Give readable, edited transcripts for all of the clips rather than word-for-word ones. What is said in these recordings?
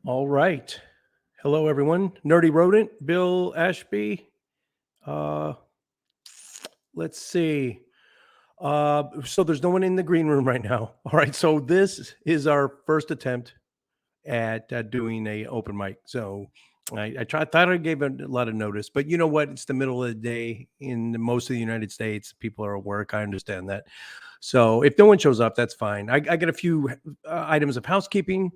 All right. Hello, everyone. Nerdy Rodent, Bill Ashby. Uh, let's see. So there's no one in the green room right now. All right. So this is our first attempt at doing a open mic. So thought I gave a lot of notice, but you know what? It's the middle of the day in most of the United States. People are at work. I understand that. So if no one shows up, that's fine. I get a few items of housekeeping.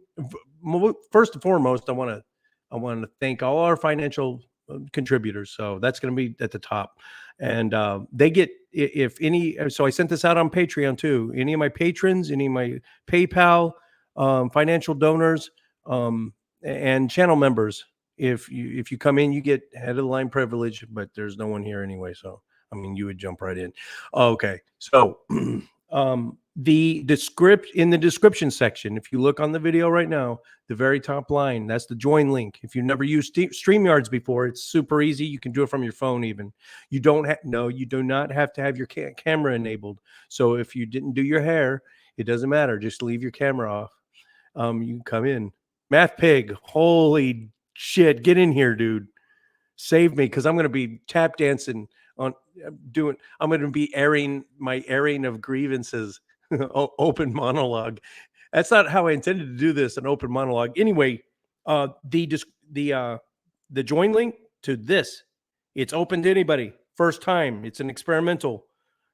First and foremost, I want to thank all our financial contributors. So that's going to be at the top, and they get if any. So I sent this out on Patreon too. Any of my patrons, any of my PayPal financial donors, and channel members. If you come in, you get head of the line privilege, but there's no one here anyway. So I mean, you would jump right in. Okay, so in the description section, if you look on the video right now, the very top line, that's the join link. If you've never used StreamYards before, it's super easy. You can do it from your phone even. You do not have to have your camera enabled. So if you didn't do your hair, it doesn't matter. Just leave your camera off. You can come in. Math Pig, holy shit, get in here, dude. Save me, because I'm going to be tap dancing on I'm going to be airing of grievances. Open monologue. That's not how I intended to do this, an open monologue. Anyway, the join link to this, it's open to anybody. First time. It's an experimental.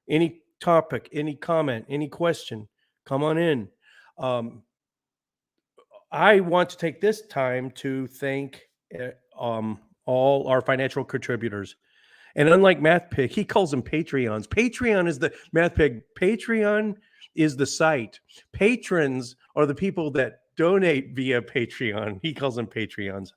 Any topic, any comment, any question, come on in. I want to take this time to thank all our financial contributors. And unlike Math Pig, he calls them Patreons. Patreon is the Math Pig. Patreon is the site. Patrons are the people that donate via Patreon. He calls them Patreons.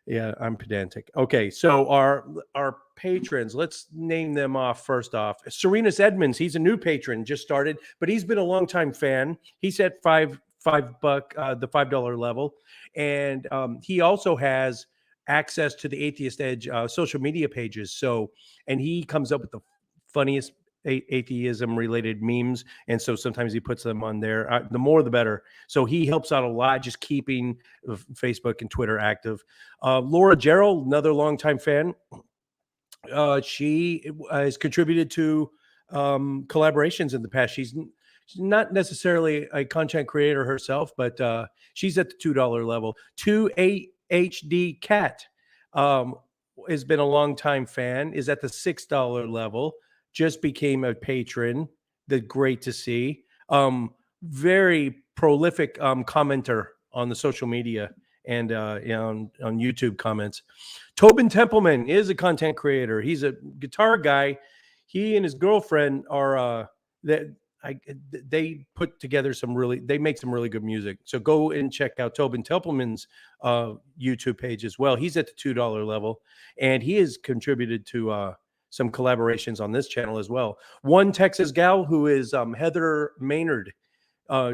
Yeah, I'm pedantic. Okay, so our patrons, let's name them off first off. Serenus Edmonds, he's a new patron, just started, but he's been a longtime fan. He's at $5 the $5 level, and he also has access to the Atheist Edge social media pages. So, and he comes up with the funniest atheism related memes, and so sometimes he puts them on there. The more the better. So he helps out a lot, just keeping Facebook and Twitter active. Laura Gerald, another longtime fan, she has contributed to collaborations in the past. She's not necessarily a content creator herself, but she's at the $2 level. 2HD Cat has been a longtime fan, is at the $6 level, just became a patron. That's great to see. Very prolific commenter on the social media and on YouTube comments. Tobin Templeman is a content creator. He's a guitar guy. He and his girlfriend are they put together they make some really good music. So go and check out Tobin Templeman's YouTube page as well. He's at the $2 level, and he has contributed to some collaborations on this channel as well. One Texas gal who is Heather Maynard.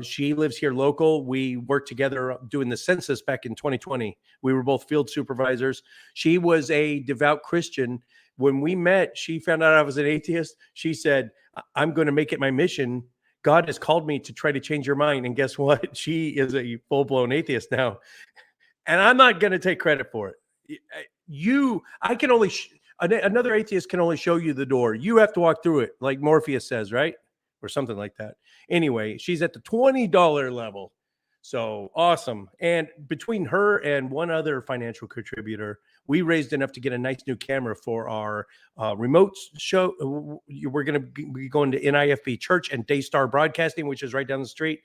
She lives here local. We worked together doing the census back in 2020. We were both field supervisors. She was a devout Christian. When we met, she found out I was an atheist. She said, I'm going to make it my mission. God has called me to try to change your mind. And guess what? She is a full-blown atheist now. And I'm not going to take credit for it. I can only, another atheist can only show you the door. You have to walk through it, like Morpheus says, right? Or something like that. Anyway, she's at the $20 level. So awesome. And between her and one other financial contributor, we raised enough to get a nice new camera for our remote show. We're going to be going to NIFB Church and Daystar Broadcasting, which is right down the street.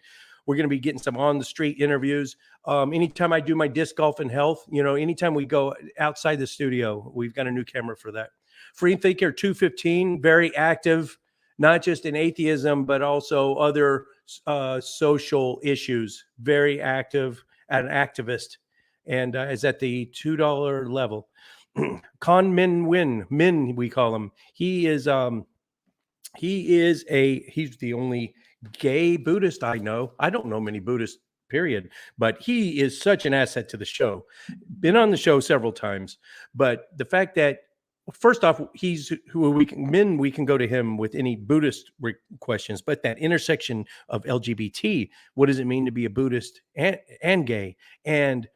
We're going to be getting some on the street interviews. Anytime I do my disc golf and health, anytime we go outside the studio, we've got a new camera for that. Free Thinker 215, very active, not just in atheism, but also other social issues. Very active, an activist, and is at the $2 level. Con Min, we call him. He's the only gay Buddhist I know. I don't know many Buddhists, period, but he is such an asset to the show. Been on the show several times, but the fact that, first off, he's who we can go to him with any Buddhist questions, but that intersection of LGBT, what does it mean to be a Buddhist and gay, and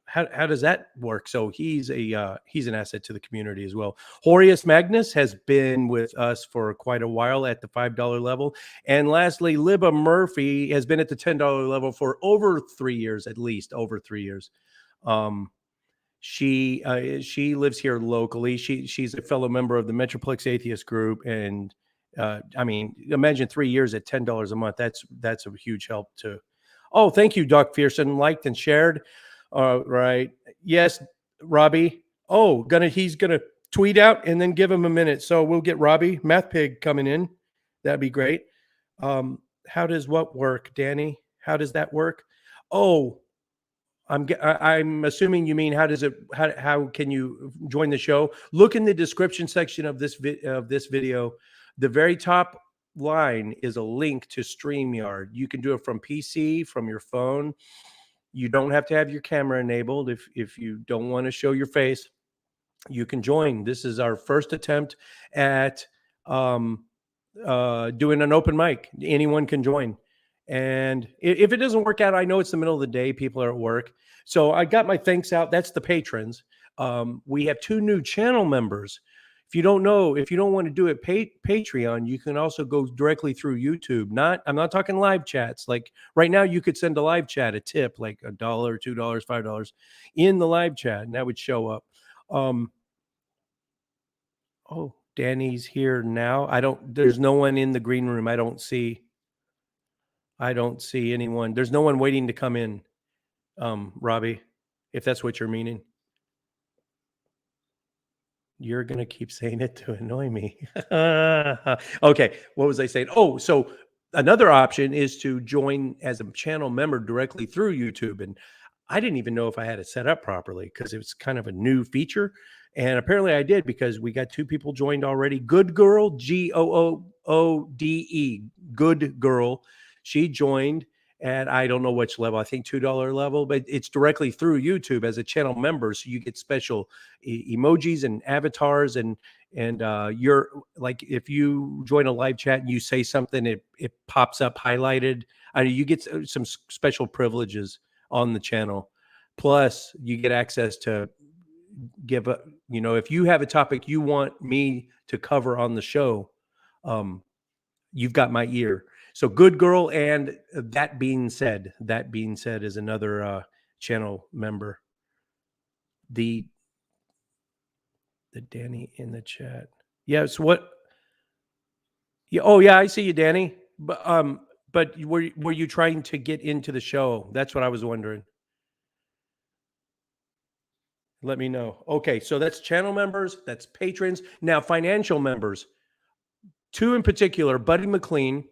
how does that work? So he's an asset to the community as well. Horatius Magnus has been with us for quite a while at the $5 level. And lastly, Libba Murphy has been at the $10 level for over 3 years, at least over 3 years. She lives here locally. She's a fellow member of the Metroplex Atheist Group, and I mean, imagine 3 years at $10 a month. That's a huge help too. Oh, thank you, Doc Fearson, liked and shared. All right, yes, Robbie. Oh, he's gonna tweet out and then give him a minute. So we'll get Robbie Math Pig coming in. That'd be great. How does what work, Danny? How does that work? Oh, I'm assuming you mean how can you join the show? Look in the description section of this video. The very top line is a link to StreamYard. You can do it from PC, from your phone. You don't have to have your camera enabled if you don't want to show your face. You can join. This is our first attempt at doing an open mic. Anyone can join. And if it doesn't work out, I know it's the middle of the day. People are at work. So I got my thanks out. That's the patrons. We have 2 new channel members. If you don't want to do it Patreon, you can also go directly through YouTube. I'm not talking live chats. Like right now, you could send a live chat a tip, like $1, $2, $5 in the live chat, and that would show up. Oh, Danny's here now. There's no one in the green room. I don't see anyone. There's no one waiting to come in, Robbie, if that's what you're meaning. You're going to keep saying it to annoy me. Okay, what was I saying? Oh, so another option is to join as a channel member directly through YouTube. And I didn't even know if I had it set up properly because it was kind of a new feature. And apparently I did, because we got 2 people joined already. Good Girl, Goode, Good Girl. She joined at, I don't know which level, I think $2 level, but it's directly through YouTube as a channel member. So you get special emojis and avatars, and you're like, if you join a live chat and you say something, it pops up highlighted. You get some special privileges on the channel. Plus you get access to give if you have a topic you want me to cover on the show, you've got my ear. So Good Girl, and that being said is another channel member. The Danny in the chat. Yes. What? Yeah. Oh yeah, I see you, Danny. But were you trying to get into the show? That's what I was wondering. Let me know. Okay, so that's channel members, that's patrons. Now, financial members, 2 in particular, Buddy McLean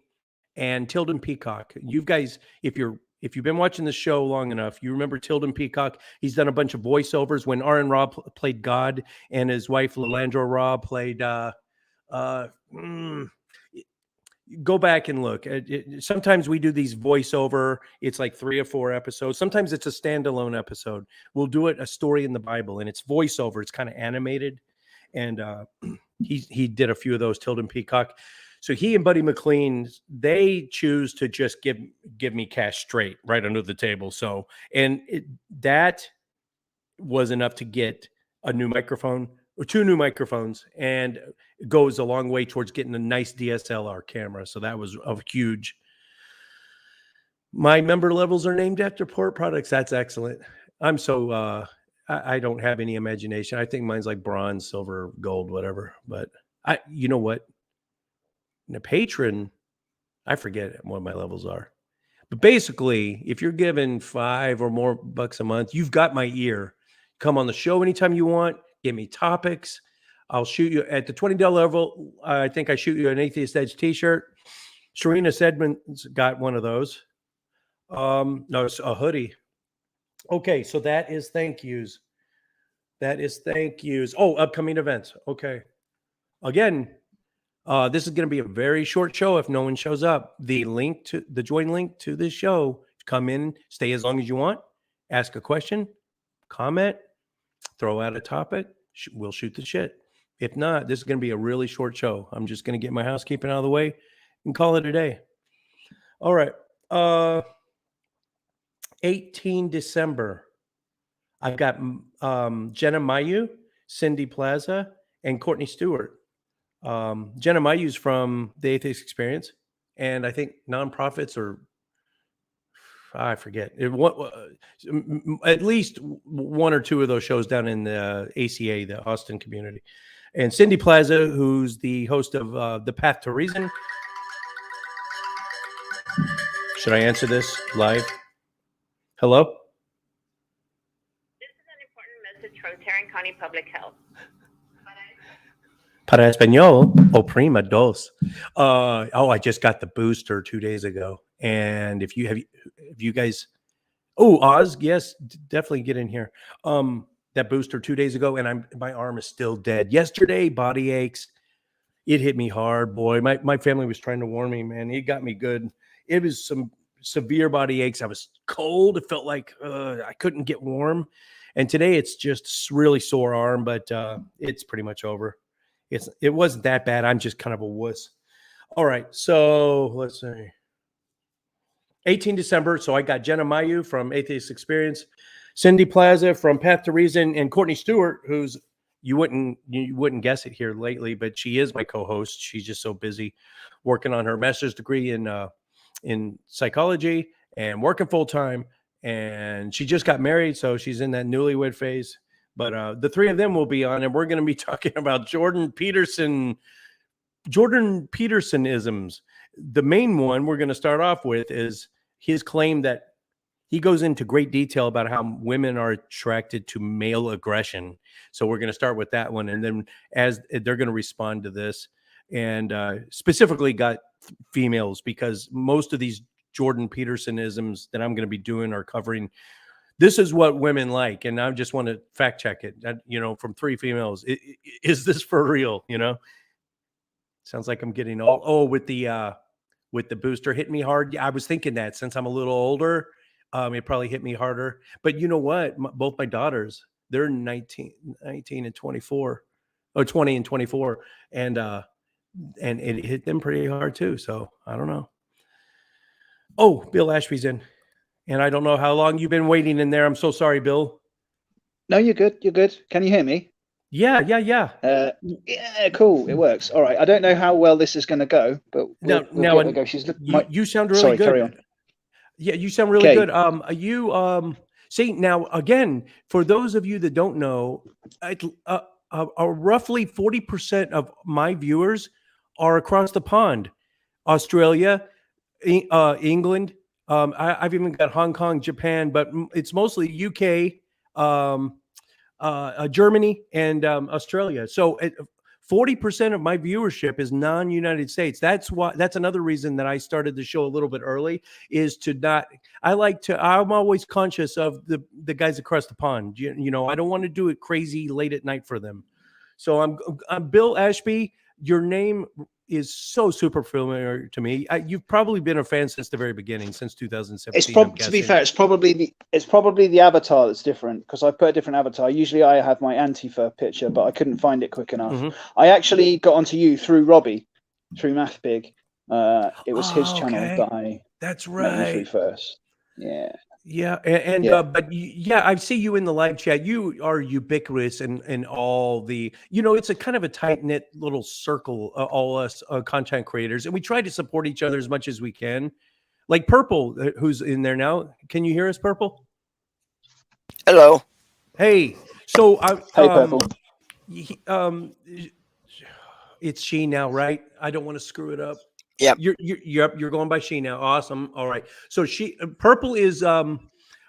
and Tilden Peacock. You guys, if you've been watching the show long enough, you remember Tilden Peacock. He's done a bunch of voiceovers when R.N. Rob played God, and his wife Lalandra Rob played go back and look. Sometimes we do these voiceover. It's like 3 or 4 episodes. Sometimes it's a standalone episode. We'll do it a story in the Bible, and it's voiceover. It's kind of animated, and he did a few of those. Tilden Peacock. So he and Buddy McLean, they choose to just give me cash straight right under the table. So that was enough to get a new microphone, or 2 new microphones, and it goes a long way towards getting a nice DSLR camera. So that was huge. My member levels are named after port products. That's excellent. I'm so I don't have any imagination. I think mine's like bronze, silver, gold, whatever. But you know what? In a patron, I forget what my levels are. But basically, if you're given $5 or more a month, you've got my ear. Come on the show anytime you want. Give me topics. I'll shoot you at the $20 level. I think I shoot you an Atheist Edge t-shirt. Serena Sedman's got one of those. No, it's a hoodie. Okay, so that is thank yous. Oh, upcoming events. Okay. Again, this is going to be a very short show if no one shows up. The join link to this show, come in, stay as long as you want, ask a question, comment, throw out a topic, we'll shoot the shit. If not, this is going to be a really short show. I'm just going to get my housekeeping out of the way and call it a day. All right. 18 December. I've got Jenna Mayu, Cindy Plaza, and Courtney Stewart. Jenna Mayu's from the Atheist Experience, and I think nonprofits, or I forget at least one or two of those shows down in the ACA, the Austin community. And Cindy Plaza, who's the host of The Path to Reason. Should I answer this live? Hello? This is an important message from Tarrant County Public Health. Para español, oprima dos. I just got the booster 2 days ago. And if you guys, Oz, yes, definitely get in here. That booster 2 days ago, and my arm is still dead. Yesterday, body aches. It hit me hard, boy. My family was trying to warn me, man. It got me good. It was some severe body aches. I was cold. It felt like I couldn't get warm. And today it's just really sore arm, but it's pretty much over. It wasn't that bad. I'm just kind of a wuss. All right, so let's see. 18 December. So I got Jenna Mayu from Atheist Experience, Cindy Plaza from Path to Reason, and Courtney Stewart, who's you wouldn't guess it here lately, but she is my co-host. She's just so busy working on her master's degree in psychology and working full time. And she just got married, so she's in that newlywed phase. But the three of them will be on, and we're going to be talking about Jordan Petersonisms. The main one we're going to start off with is his claim that he goes into great detail about how women are attracted to male aggression. So we're going to start with that one, and then as they're going to respond to this, and specifically got females, because most of these Jordan Petersonisms that I'm going to be doing are covering, this is what women like, and I just want to fact check it, from three females. Is this for real? Sounds like I'm getting old. With the booster hit me hard. I was thinking that since I'm a little older, it probably hit me harder. But you know what? Both my daughters, they're 19 and 24, or 20 and 24, and it hit them pretty hard too. So I don't know. Oh, Bill Ashby's in. And I don't know how long you've been waiting in there. I'm so sorry, Bill. No, you're good. You're good. Can you hear me? Yeah. Yeah, cool. It works. All right. I don't know how well this is going to go, but we'll give it a go. You sound really good. Carry on. Yeah, you sound really good. See, now again, for those of you that don't know, roughly 40% of my viewers are across the pond, Australia, England. I've even got Hong Kong, Japan, but it's mostly UK, Germany, and Australia. So 40% of my viewership is non-United States. That's another reason that I started the show a little bit early, is to not. I'm always conscious of the guys across the pond. I don't want to do it crazy late at night for them. So I'm Bill Ashby. Your name is so super familiar to me. You've probably been a fan since the very beginning, since 2017. To be fair, it's probably the avatar that's different, because I put a different avatar. Usually I have my Antifa picture, but I couldn't find it quick enough. Mm-hmm. I actually got onto you through Robbie, through MathBig. It was his channel that I met you through first. Yeah. But I see you in the live chat. You are ubiquitous in all the, it's a kind of a tight knit little circle, all us content creators, and we try to support each other as much as we can. Like Purple, who's in there now. Can you hear us, Purple? Hello. Hey. So hey, Purple. It's she now, right? I don't want to screw it up. Yeah, you're going by she now. Awesome. All right. So Purple is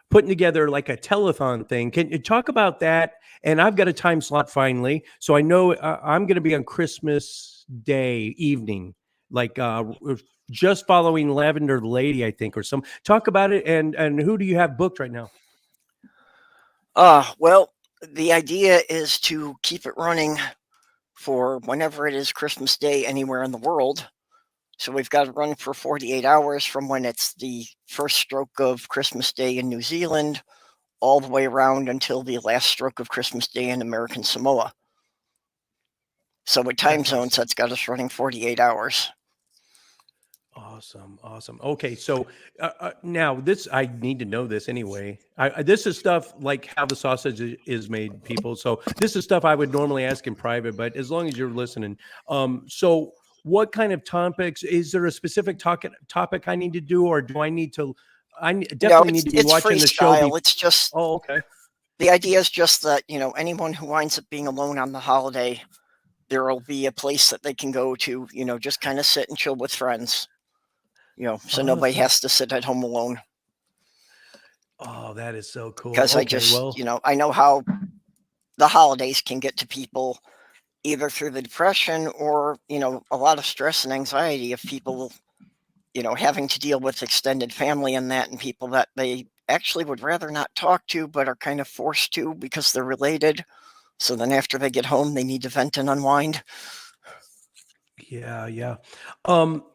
putting together like a telethon thing. Can you talk about that? And I've got a time slot finally, so I know I'm going to be on Christmas Day evening, like just following Lavender Lady, I think, or some. Talk about it, and who do you have booked right now? Well, the idea is to keep it running for whenever it is Christmas Day anywhere in the world. So we've got to run for 48 hours from when it's the first stroke of Christmas Day in New Zealand all the way around until the last stroke of Christmas Day in American Samoa. So with time zones, that's got us running 48 hours. Awesome. Awesome. Okay, so now this I need to know this anyway. This is stuff like how the sausage is made, people. So this is stuff I would normally ask in private, but as long as you're listening, so what kind of topics? Is there a specific topic I need to do, or do I need to? Definitely need to be watching the show. It's just okay. The idea is just that anyone who winds up being alone on the holiday, there will be a place that they can go to, just kind of sit and chill with friends. So nobody has to sit at home alone. Oh, that is so cool. Because I know how the holidays can get to people, either through the depression or, a lot of stress and anxiety of people, having to deal with extended family and that, and people that they actually would rather not talk to, but are kind of forced to because they're related. So then after they get home, they need to vent and unwind. Yeah.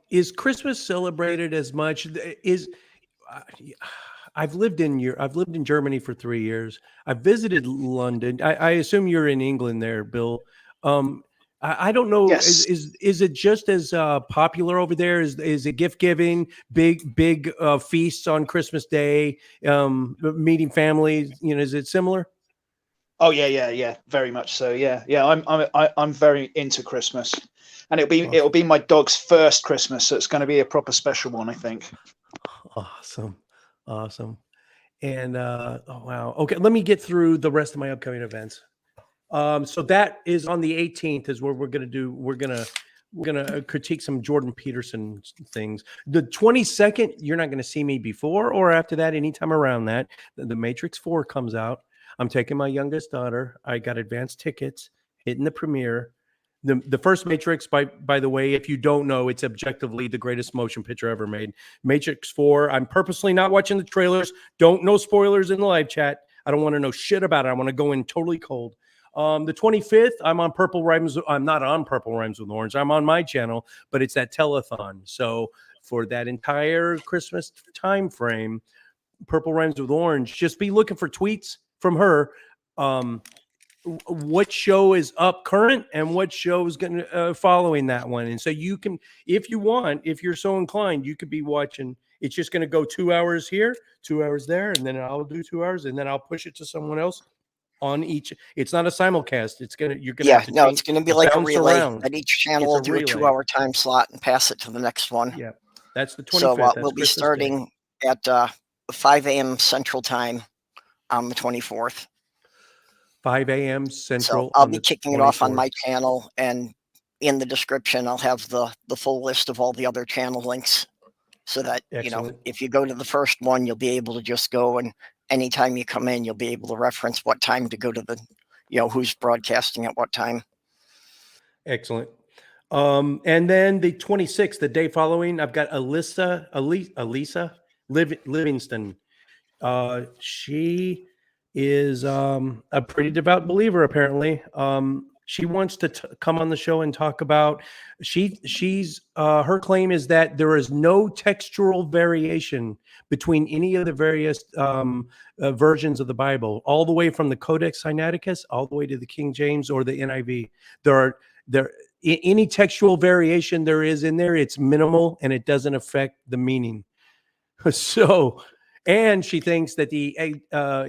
Is Christmas celebrated as much? I've lived in Germany for 3 years. I've visited London. I assume you're in England there, Bill. I don't know. Yes. Is it just as popular over there? Is it gift giving, big feasts on Christmas Day, meeting families? Is it similar? Oh yeah, very much so. Yeah. I'm very into Christmas, and it'll be my dog's first Christmas, so it's going to be a proper special one, I think. Awesome. And oh wow. Okay, let me get through the rest of my upcoming events. So that is on the 18th is where we're gonna critique some Jordan Peterson things. The 22nd, you're not gonna see me before or after that. Anytime around that, the Matrix 4 comes out. I'm taking my youngest daughter. I got advanced tickets, hitting the premiere. The first Matrix, by the way, if you don't know, it's objectively the greatest motion picture ever made. Matrix 4. I'm purposely not watching the trailers. No spoilers in the live chat. I don't want to know shit about it. I want to go in totally cold. The 25th, I'm on Purple Rhymes. I'm not on Purple Rhymes with Orange. I'm on my channel, but it's that telethon. So for that entire Christmas time frame, Purple Rhymes with Orange, just be looking for tweets from her. What show is up current and what show is going to following that one. And so you can, if you're so inclined, you could be watching. It's just going to go 2 hours here, 2 hours there, and then I'll do 2 hours, and then I'll push it to someone else on each. It's not a simulcast. It's gonna it's gonna be like a relay. Around. That each channel will do a 2-hour time slot and pass it to the next one. Yeah, that's the 25th. So we'll Christmas be starting Day. at 5 a.m. Central Time on the 24th. 5 a.m. Central. So I'll be kicking it off on my channel, and in the description I'll have the full list of all the other channel links, so that Excellent. If you go to the first one, you'll be able to just go, and anytime you come in, you'll be able to reference what time to go to the who's broadcasting at what time. Excellent. And then the 26th, the day following, I've got Elisa Livingston. She is a pretty devout believer, apparently. She wants to come on the show and talk about. She's her claim is that there is no textual variation between any of the various versions of the Bible, all the way from the Codex Sinaiticus all the way to the King James or the NIV. Any textual variation there is in there, it's minimal and it doesn't affect the meaning. So. And she thinks that the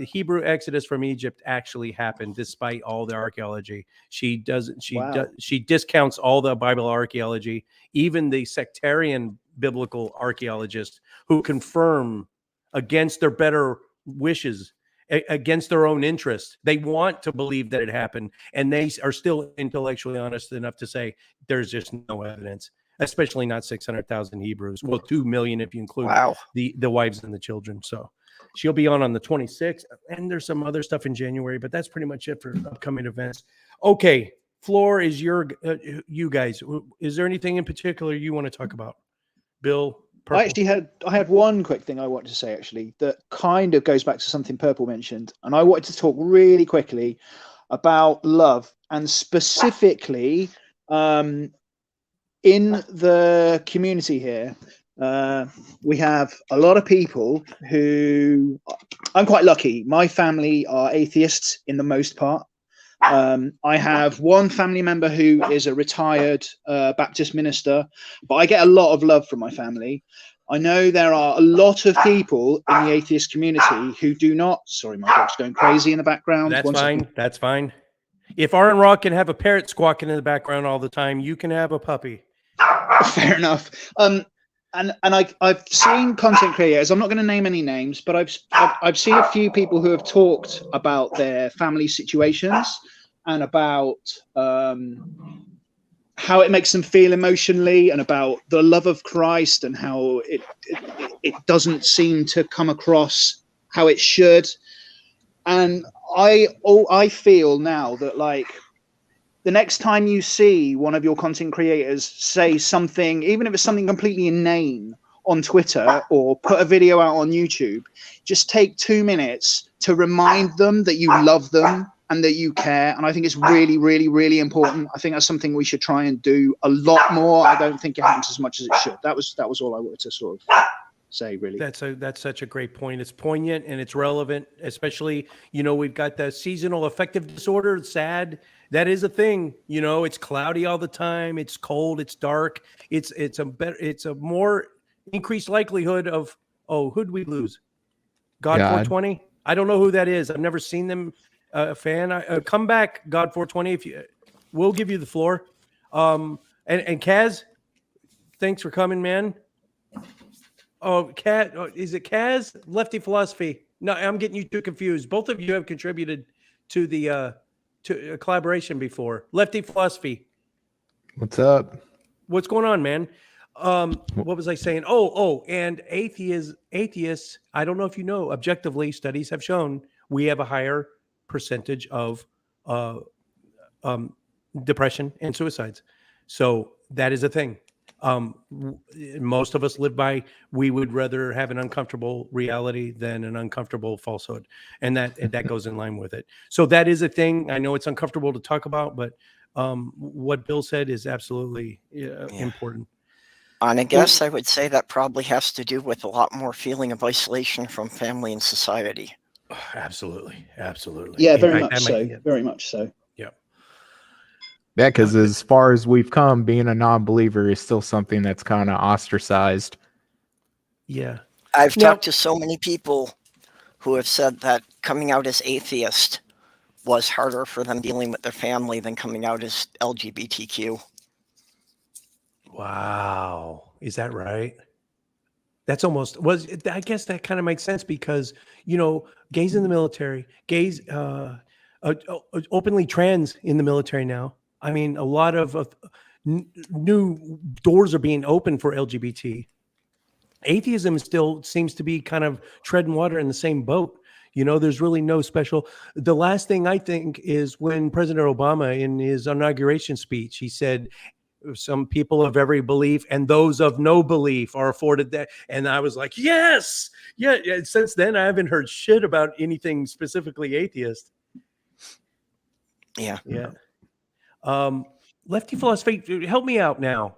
Hebrew exodus from Egypt actually happened, despite all the archaeology. She discounts all the Bible archaeology, even the sectarian biblical archaeologists who confirm against their better wishes, against their own interests. They want to believe that it happened, and they are still intellectually honest enough to say there's just no evidence. Especially not 600,000 Hebrews. Well, 2 million if you include the wives and the children. So she'll be on the 26th. And there's some other stuff in January, but that's pretty much it for upcoming events. Okay, floor is you guys. Is there anything in particular you want to talk about? Bill? Purple? I had one quick thing I wanted to say, actually, that kind of goes back to something Purple mentioned. And I wanted to talk really quickly about love, and specifically in the community here, we have a lot of people who, I'm quite lucky. My family are atheists in the most part. I have one family member who is a retired Baptist minister, but I get a lot of love from my family. I know there are a lot of people in the atheist community who do not. Sorry, my dog's going crazy in the background. That's fine. That's fine. If Aaron Rock can have a parrot squawking in the background all the time, you can have a puppy. Fair enough. And I've seen content creators. I'm not going to name any names, but I've seen a few people who have talked about their family situations and about how it makes them feel emotionally, and about the love of Christ, and how it doesn't seem to come across how it should. And I feel now that, like, the next time you see one of your content creators say something, even if it's something completely inane on Twitter, or put a video out on YouTube, just take 2 minutes to remind them that you love them and that you care. And I think it's really, really, really important. I think that's something we should try and do a lot more. I don't think it happens as much as it should. That was all I wanted to sort of say, really. That's such a great point. It's poignant and it's relevant, especially, we've got the seasonal affective disorder. It's sad. That is a thing. It's cloudy all the time. It's cold. It's dark. It's a more increased likelihood of, who'd we lose? God 420. I don't know who that is. I've never seen them. Fan. Come back, God 420. We'll give you the floor. And Kaz, thanks for coming, man. Oh, is it Kaz? Lefty Philosophy. No, I'm getting you two confused. Both of you have contributed to the to a collaboration before. Lefty Philosophy. What's up? What's going on, man? What was I saying? And atheists, I don't know if you know, objectively, studies have shown we have a higher percentage of depression and suicides. So that is a thing. Most of us live by, we would rather have an uncomfortable reality than an uncomfortable falsehood. And that goes in line with it. So that is a thing. I know it's uncomfortable to talk about, but what Bill said is absolutely important. And I guess I would say that probably has to do with a lot more feeling of isolation from family and society. Absolutely. Yeah, very much so. Yeah. Yeah, because as far as we've come, being a non-believer is still something that's kind of ostracized. Yeah. I've talked to so many people who have said that coming out as atheist was harder for them dealing with their family than coming out as LGBTQ. Wow. Is that right? That's I guess that kind of makes sense because, gays in the military, gays, openly trans in the military now. I mean, a lot of new doors are being opened for LGBT. Atheism still seems to be kind of treading water in the same boat. There's really no special. The last thing I think is when President Obama, in his inauguration speech, he said, some people of every belief and those of no belief are afforded that. And I was like, yes. Yeah. Since then, I haven't heard shit about anything specifically atheist. Yeah. Lefty Philosophy, help me out now.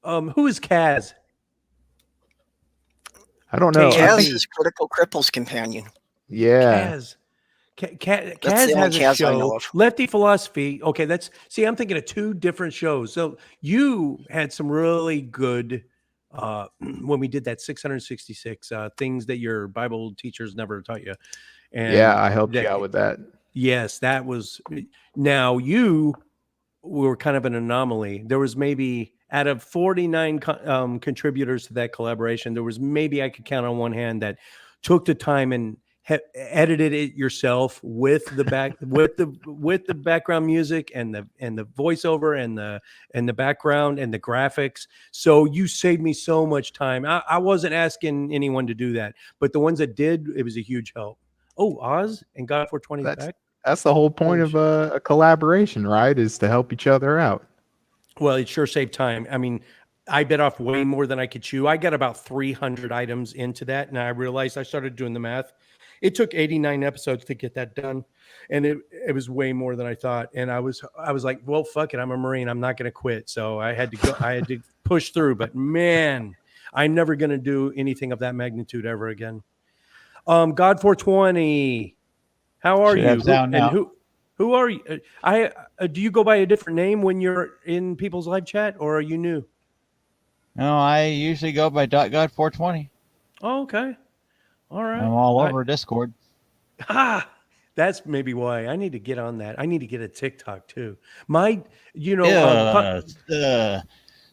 Who is Kaz? I don't know. Kaz is Critical Cripple's companion. Yeah. Kaz. Kaz has a show. Lefty Philosophy. Okay, I'm thinking of two different shows. So you had some really good when we did that 666 things that your Bible teachers never taught you. And yeah, I helped you out with that. Yes, that was. Now you were kind of an anomaly. There was maybe out of 49 contributors to that collaboration, there was maybe I could count on one hand that took the time and edited it yourself with the background music and the voiceover and the background and the graphics. So you saved me so much time. I wasn't asking anyone to do that, but the ones that did, it was a huge help. Oh, Oz and God 420 back. That's the whole point of a collaboration, right? Is to help each other out. Well, it sure saved time. I mean, I bit off way more than I could chew. I got about 300 items into that, and I realized I started doing the math. It took 89 episodes to get that done, and it was way more than I thought. And I was like, well, fuck it, I'm a Marine. I'm not going to quit. So I had to go. I had to push through. But man, I'm never going to do anything of that magnitude ever again. God 420, how are you? Who are you? Do you go by a different name when you're in people's live chat, or are you new? No, I usually go by .god420. Oh, okay. All right. I'm all over Discord. That's maybe why I need to get on that. I need to get a TikTok too.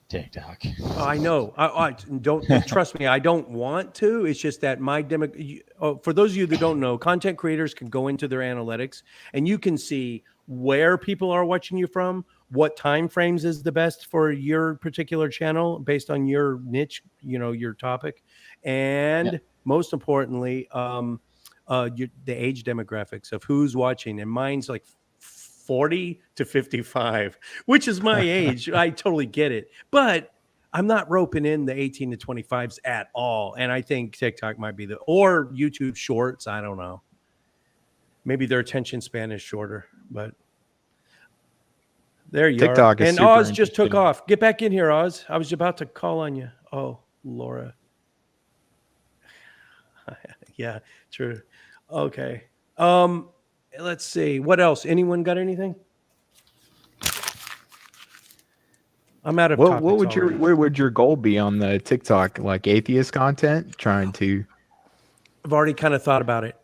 TikTok. I know. I don't trust me. I don't want to. It's just that for those of you that don't know, content creators can go into their analytics and you can see where people are watching you from, what time frames is the best for your particular channel based on your niche, your topic, and most importantly, the age demographics of who's watching. And mine's like 40 to 55, which is my age. I totally get it, but I'm not roping in the 18 to 25s at all. And I think TikTok might be or YouTube Shorts. I don't know. Maybe their attention span is shorter, but there you TikTok are. is And super Oz just took interesting. off. Get back in here, Oz. I was about to call on you. Oh, Laura. Yeah, true. Okay. Let's see. What else? Anyone got anything? I'm out of What topics would already. where would your goal be on the TikTok? Like atheist content, trying to? I've already kind of thought about it.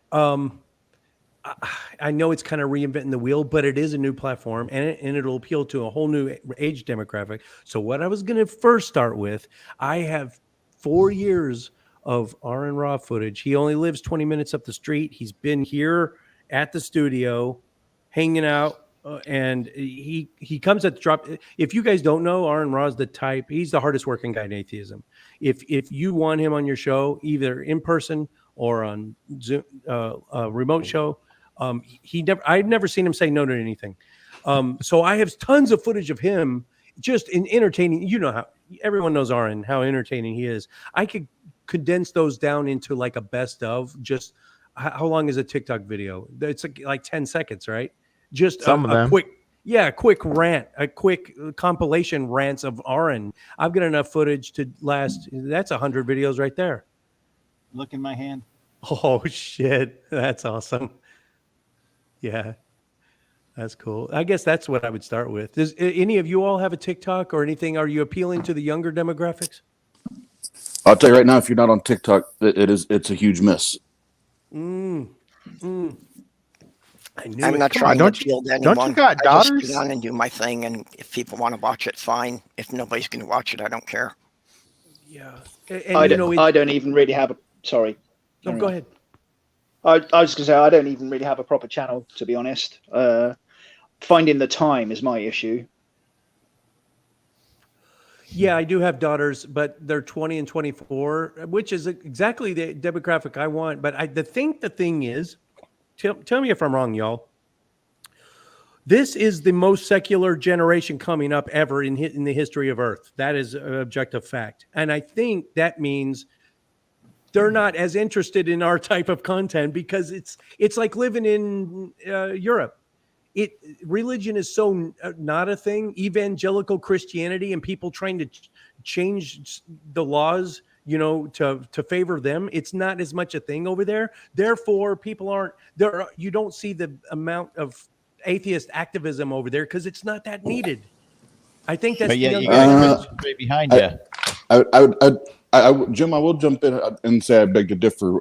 I know it's kind of reinventing the wheel, but it is a new platform, and it'll appeal to a whole new age demographic. So what I was going to first start with, I have 4 years of Aaron Raw footage. He only lives 20 minutes up the street. He's been here at the studio, hanging out, and he comes at the drop. If you guys don't know, Aaron Raw is the type. He's the hardest working guy in atheism. If you want him on your show, either in person or on Zoom, a remote show, I've never seen him say no to anything. So I have tons of footage of him just in entertaining. You know how everyone knows Aaron, how entertaining he is. I could condense those down into like a best of. Just how long is a TikTok video? It's like 10 seconds, right? Just Some of them. quick rant, a quick compilation rants of Aaron. I've got enough footage to last. That's 100 videos right there. Look in my hand. Oh shit, that's awesome. Yeah, that's cool. I guess that's what I would start with. Does any of you all have a TikTok or anything? Are you appealing to the younger demographics? I'll tell you right now, if you're not on TikTok, it's a huge miss. I knew I'm it. not Come trying on. to appeal to anyone. Don't you got I just daughters? get on and do my thing, and if people want to watch it, fine. If nobody's going to watch it, I don't care. Yeah, and I you know, don't even really have a. Sorry. no, go ahead. I was going to say I don't even really have a proper channel, to be honest. Finding the time is my issue. Yeah, I do have daughters, but they're 20 and 24, which is exactly the demographic I want. But the thing is, tell me if I'm wrong, y'all. This is the most secular generation coming up ever in the history of Earth. That is an objective fact. And I think that means they're not as interested in our type of content because it's like living in Europe. Religion is so not a thing. Evangelical Christianity and people trying to change the laws, to favor them. It's not as much a thing over there. Therefore, people aren't there. You don't see the amount of atheist activism over there because it's not that needed. I think that's But the yeah, young you got generation. Christians right behind you. Jim, I will jump in and say I beg to differ.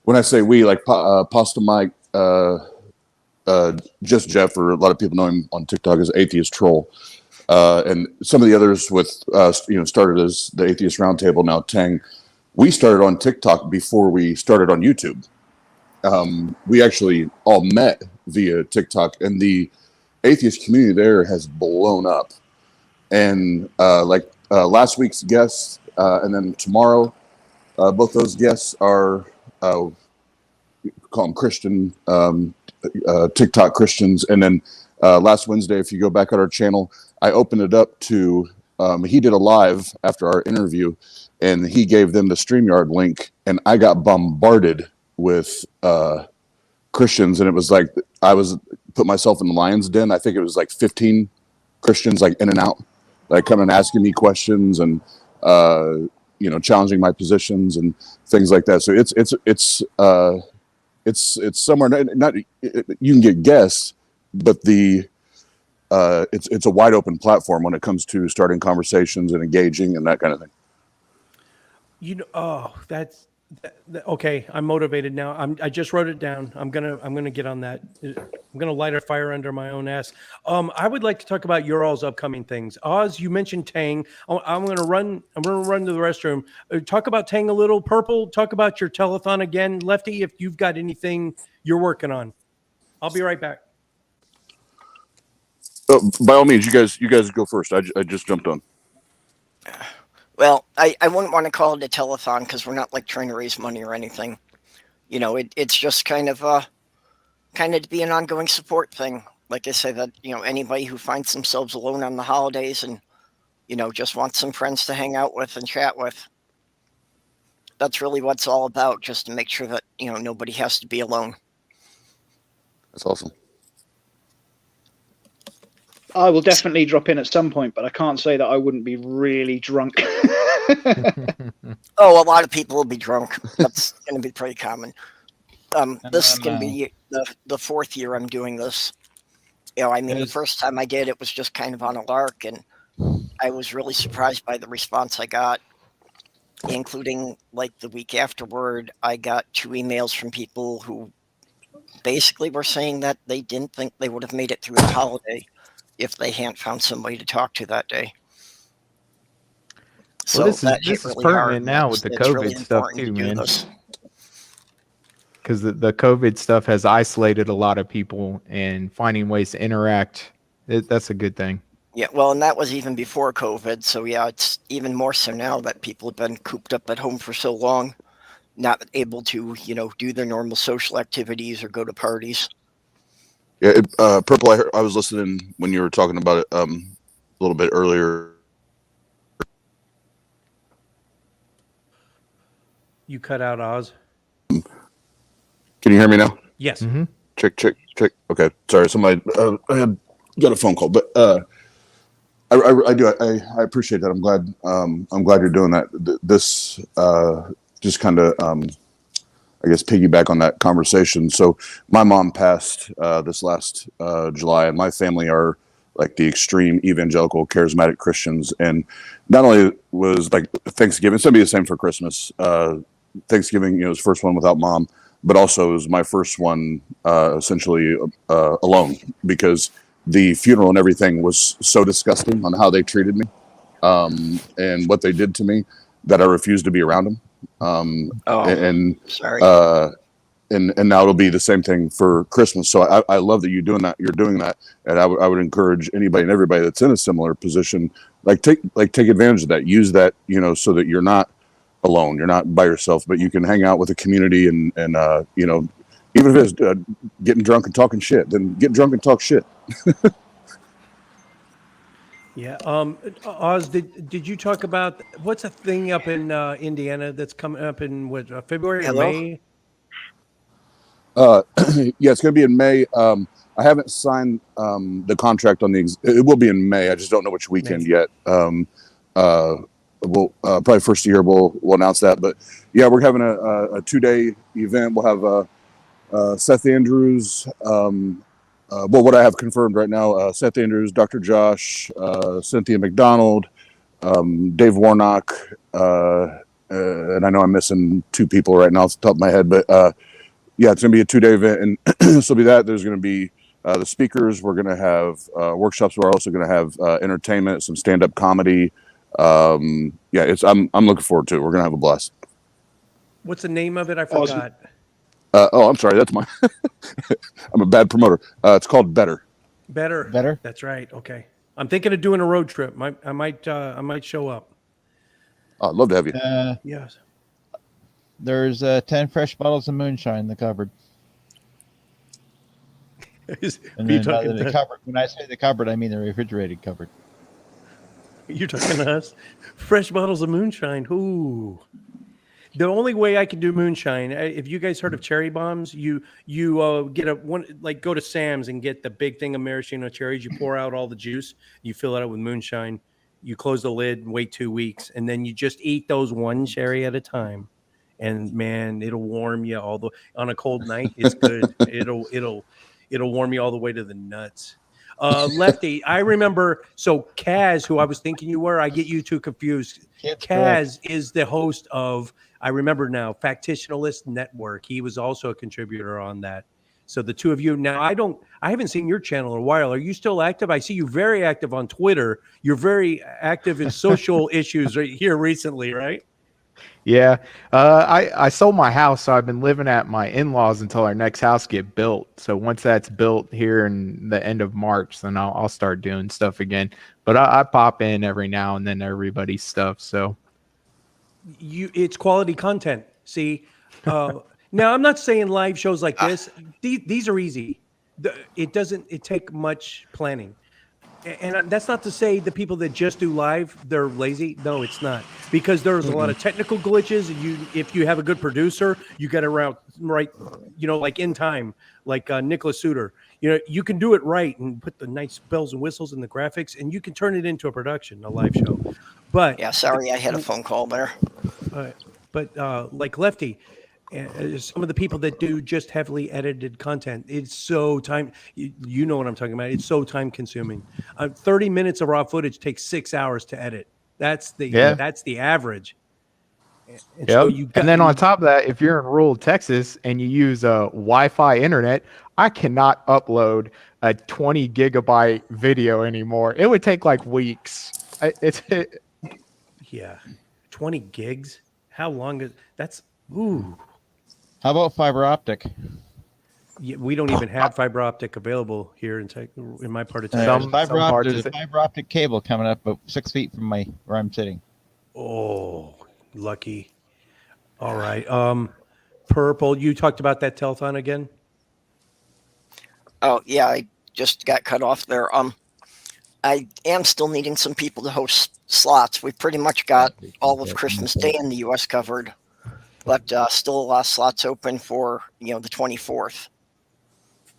When I say we, like Pasta Mike, just Jeff, or a lot of people know him on TikTok as Atheist Troll, and some of the others started as the Atheist Roundtable. Now Tang, we started on TikTok before we started on YouTube. We actually all met via TikTok, and the atheist community there has blown up. And last week's guests, and then tomorrow, both those guests are call them Christian TikTok Christians. And then last Wednesday, if you go back on our channel, I opened it up to he did a live after our interview, and he gave them the StreamYard link, and I got bombarded with Christians, and it was like I was put myself in the lion's den. I think it was like 15 Christians, like in and out, like coming and asking me questions and challenging my positions and things like that. So it's it's somewhere not you can get guests, but it's a wide open platform when it comes to starting conversations and engaging and that kind of thing. That's okay. I'm motivated now. I just wrote it down. I'm gonna get on that. I'm gonna light a fire under my own ass. I would like to talk about your all's upcoming things. Oz, you mentioned Tang. I'm gonna run to the restroom. Talk about Tang a little. Purple. Talk about your telethon again. Lefty, if you've got anything you're working on, I'll be right back. By all means, you guys go first. I just jumped on. Well, I wouldn't want to call it a telethon because we're not like trying to raise money or anything. It's just kind of to be an ongoing support thing. Like I say, that anybody who finds themselves alone on the holidays and just wants some friends to hang out with and chat with. That's really what it's all about, just to make sure that nobody has to be alone. That's awesome. I will definitely drop in at some point, but I can't say that I wouldn't be really drunk. Oh, a lot of people will be drunk. That's going to be pretty common. This is going to be the fourth year I'm doing this. The first time I did it was just kind of on a lark, and I was really surprised by the response I got, including like the week afterward, I got 2 emails from people who basically were saying that they didn't think they would have made it through the holiday if they hadn't found somebody to talk to that day. So this is really pertinent now with the COVID really stuff too, to man. Because the COVID stuff has isolated a lot of people, and finding ways to interact, that's a good thing. Yeah, well, and that was even before COVID. So yeah, it's even more so now that people have been cooped up at home for so long, not able to, do their normal social activities or go to parties. Yeah, Purple. I was listening when you were talking about it a little bit earlier. You cut out, Oz. Can you hear me now? Yes. Mm-hmm. Check. Okay, sorry. Somebody I had got a phone call, but I do. I appreciate that. I'm glad you're doing that. This just kind of I guess piggyback on that conversation. So my mom passed this last July, and my family are like the extreme evangelical charismatic Christians. And not only was like Thanksgiving, it's gonna be the same for Christmas. Thanksgiving, was the first one without mom, but also it was my first one essentially alone, because the funeral and everything was so disgusting on how they treated me and what they did to me that I refused to be around them. Sorry. And now it'll be the same thing for Christmas. So I love that you're doing that. And I would encourage anybody and everybody that's in a similar position, take advantage of that. Use that, so that you're not alone. You're not by yourself, but you can hang out with a community and even if it's getting drunk and talking shit, then get drunk and talk shit. Yeah. Oz, did you talk about what's a thing up in Indiana that's coming up in February or May? Yeah, it's going to be in May. I haven't signed the contract on it will be in May. I just don't know which weekend yet. We'll probably first year we'll announce that. But yeah, we're having a 2-day event. We'll have Seth Andrews. What I have confirmed right now: Seth Andrews, Dr. Josh, Cynthia McDonald, Dave Warnock, and I know I'm missing 2 people right now off the top of my head, but yeah, it's going to be a 2-day event, and this will be that. There's going to be the speakers. We're going to have workshops. We're also going to have entertainment, some stand-up comedy. I'm looking forward to it. We're going to have a blast. What's the name of it? I forgot. I'm sorry. That's my. I'm a bad promoter. It's called Better. Better. That's right. Okay. I'm thinking of doing a road trip. I might show up. I'd love to have you. Yes. There's 10 fresh bottles of moonshine in the cupboard. And then the cupboard. When I say the cupboard, I mean the refrigerated cupboard. You're talking to us? Fresh bottles of moonshine. Ooh. The only way I can do moonshine, if you guys heard of cherry bombs, you get go to Sam's and get the big thing of maraschino cherries. You pour out all the juice, you fill it up with moonshine. You close the lid and wait 2 weeks, and then you just eat those one cherry at a time. and man, it'll warm you on a cold night. It's good. It'll warm you all the way to the nuts. Lefty, I remember. So Kaz, who I was thinking you were, I get you two confused. Kaz is the host of, I remember now, Factitionalist Network. He was also a contributor on that. So the two of you now, I haven't seen your channel in a while. Are you still active? I see you very active on Twitter. You're very active in social issues right here recently, right? Yeah. I sold my house, so I've been living at my in-laws until our next house get built. So once that's built here in the end of March, then I'll start doing stuff again. But I pop in every now and then everybody's stuff. So it's quality content. See, now I'm not saying live shows like this. These are easy. It doesn't take much planning. And that's not to say the people that just do live, they're lazy. No, it's not, because there's a lot of technical glitches. And if you have a good producer, you get around right, like in time, like Nicholas Suter. You can do it right and put the nice bells and whistles and the graphics, and you can turn it into a production, a live show. But yeah, sorry, I had a phone call there. But like Lefty, some of the people that do just heavily edited content, it's so time. You know what I'm talking about. It's so time consuming. 30 minutes of raw footage takes 6 hours to edit. That's the average. And, so and then on top of that, if you're in rural Texas and you use a Wi-Fi internet, I cannot upload a 20 gigabyte video anymore. It would take like weeks. Yeah, 20 gigs. How long is that's? Ooh. How about fiber optic? Yeah, we don't even have fiber optic available here in my part of Texas. There's a fiber optic cable coming up about 6 feet from where I'm sitting. Oh, lucky. All right. Purple, you talked about that telethon again? Oh, yeah, I just got cut off there. I am still needing some people to host slots. We've pretty much got all of Christmas Day in the U.S. covered, but still a lot of slots open for, the 24th.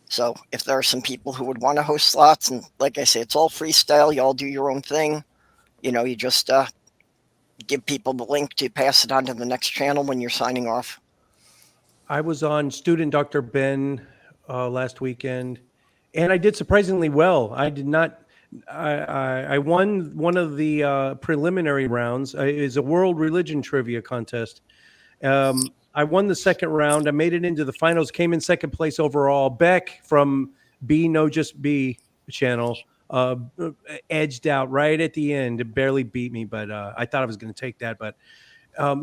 So if there are some people who would want to host slots, and like I say, it's all freestyle. You all do your own thing. You just give people the link to pass it on to the next channel when you're signing off. I was on Student Dr. Ben last weekend, and I did surprisingly well. I did not. I won one of the preliminary rounds. It's a world religion trivia contest. I won the second round. I made it into the finals, came in second place overall. Beck from B No Just B channel edged out right at the end. It barely beat me, but I thought I was going to take that. But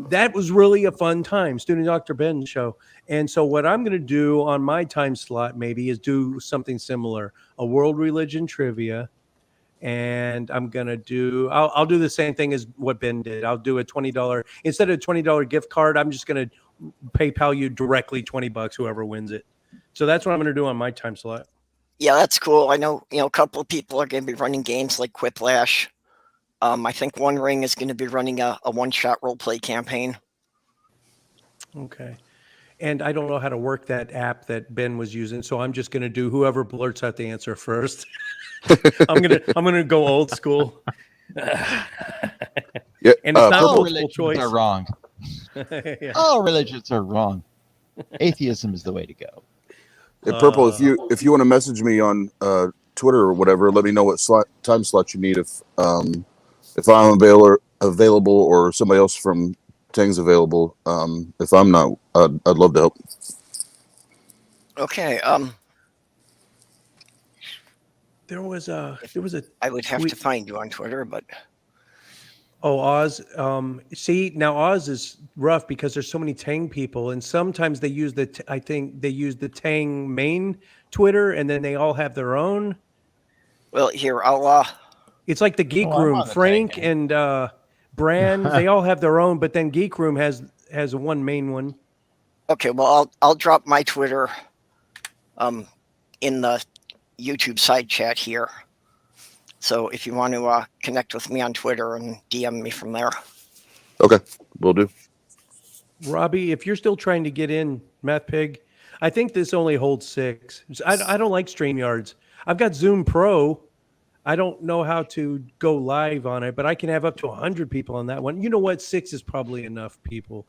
that was really a fun time, Student Dr. Ben show. And so what I'm going to do on my time slot maybe is do something similar, a world religion trivia. And I'm going to do, I'll do the same thing as what Ben did. I'll do a $20, instead of a $20 gift card, I'm just going to PayPal you directly $20, whoever wins it. So that's what I'm going to do on my time slot. Yeah, that's cool. I know, a couple of people are going to be running games like Quiplash. I think One Ring is going to be running a one-shot role-play campaign. Okay. And I don't know how to work that app that Ben was using, so I'm just going to do whoever blurts out the answer first. I'm gonna go old school. Yeah, and it's not all multiple religions choice. are wrong. Yeah. All religions are wrong. Atheism is the way to go. Hey, Purple, if you want to message me on Twitter or whatever, let me know what time slot you need. If I'm available or somebody else from Tang's available. If I'm not, I'd love to help. Okay. There was a. I would have to find you on Twitter, but. Oh, Oz. See, now Oz is rough because there's so many Tang people, and sometimes they use I think they use the Tang main Twitter, and then they all have their own. Well, here I'll. It's like the Geek Room. Frank and Brand, they all have their own, but then Geek Room has one main one. Okay, well I'll drop my Twitter, in the YouTube side chat here. So if you want to connect with me on Twitter and DM me from there. Okay, will do. Robbie, if you're still trying to get in, Math Pig, I think this only holds 6. I don't like StreamYards. I've got Zoom Pro. I don't know how to go live on it, but I can have up to 100 people on that one. You know what? 6 is probably enough people.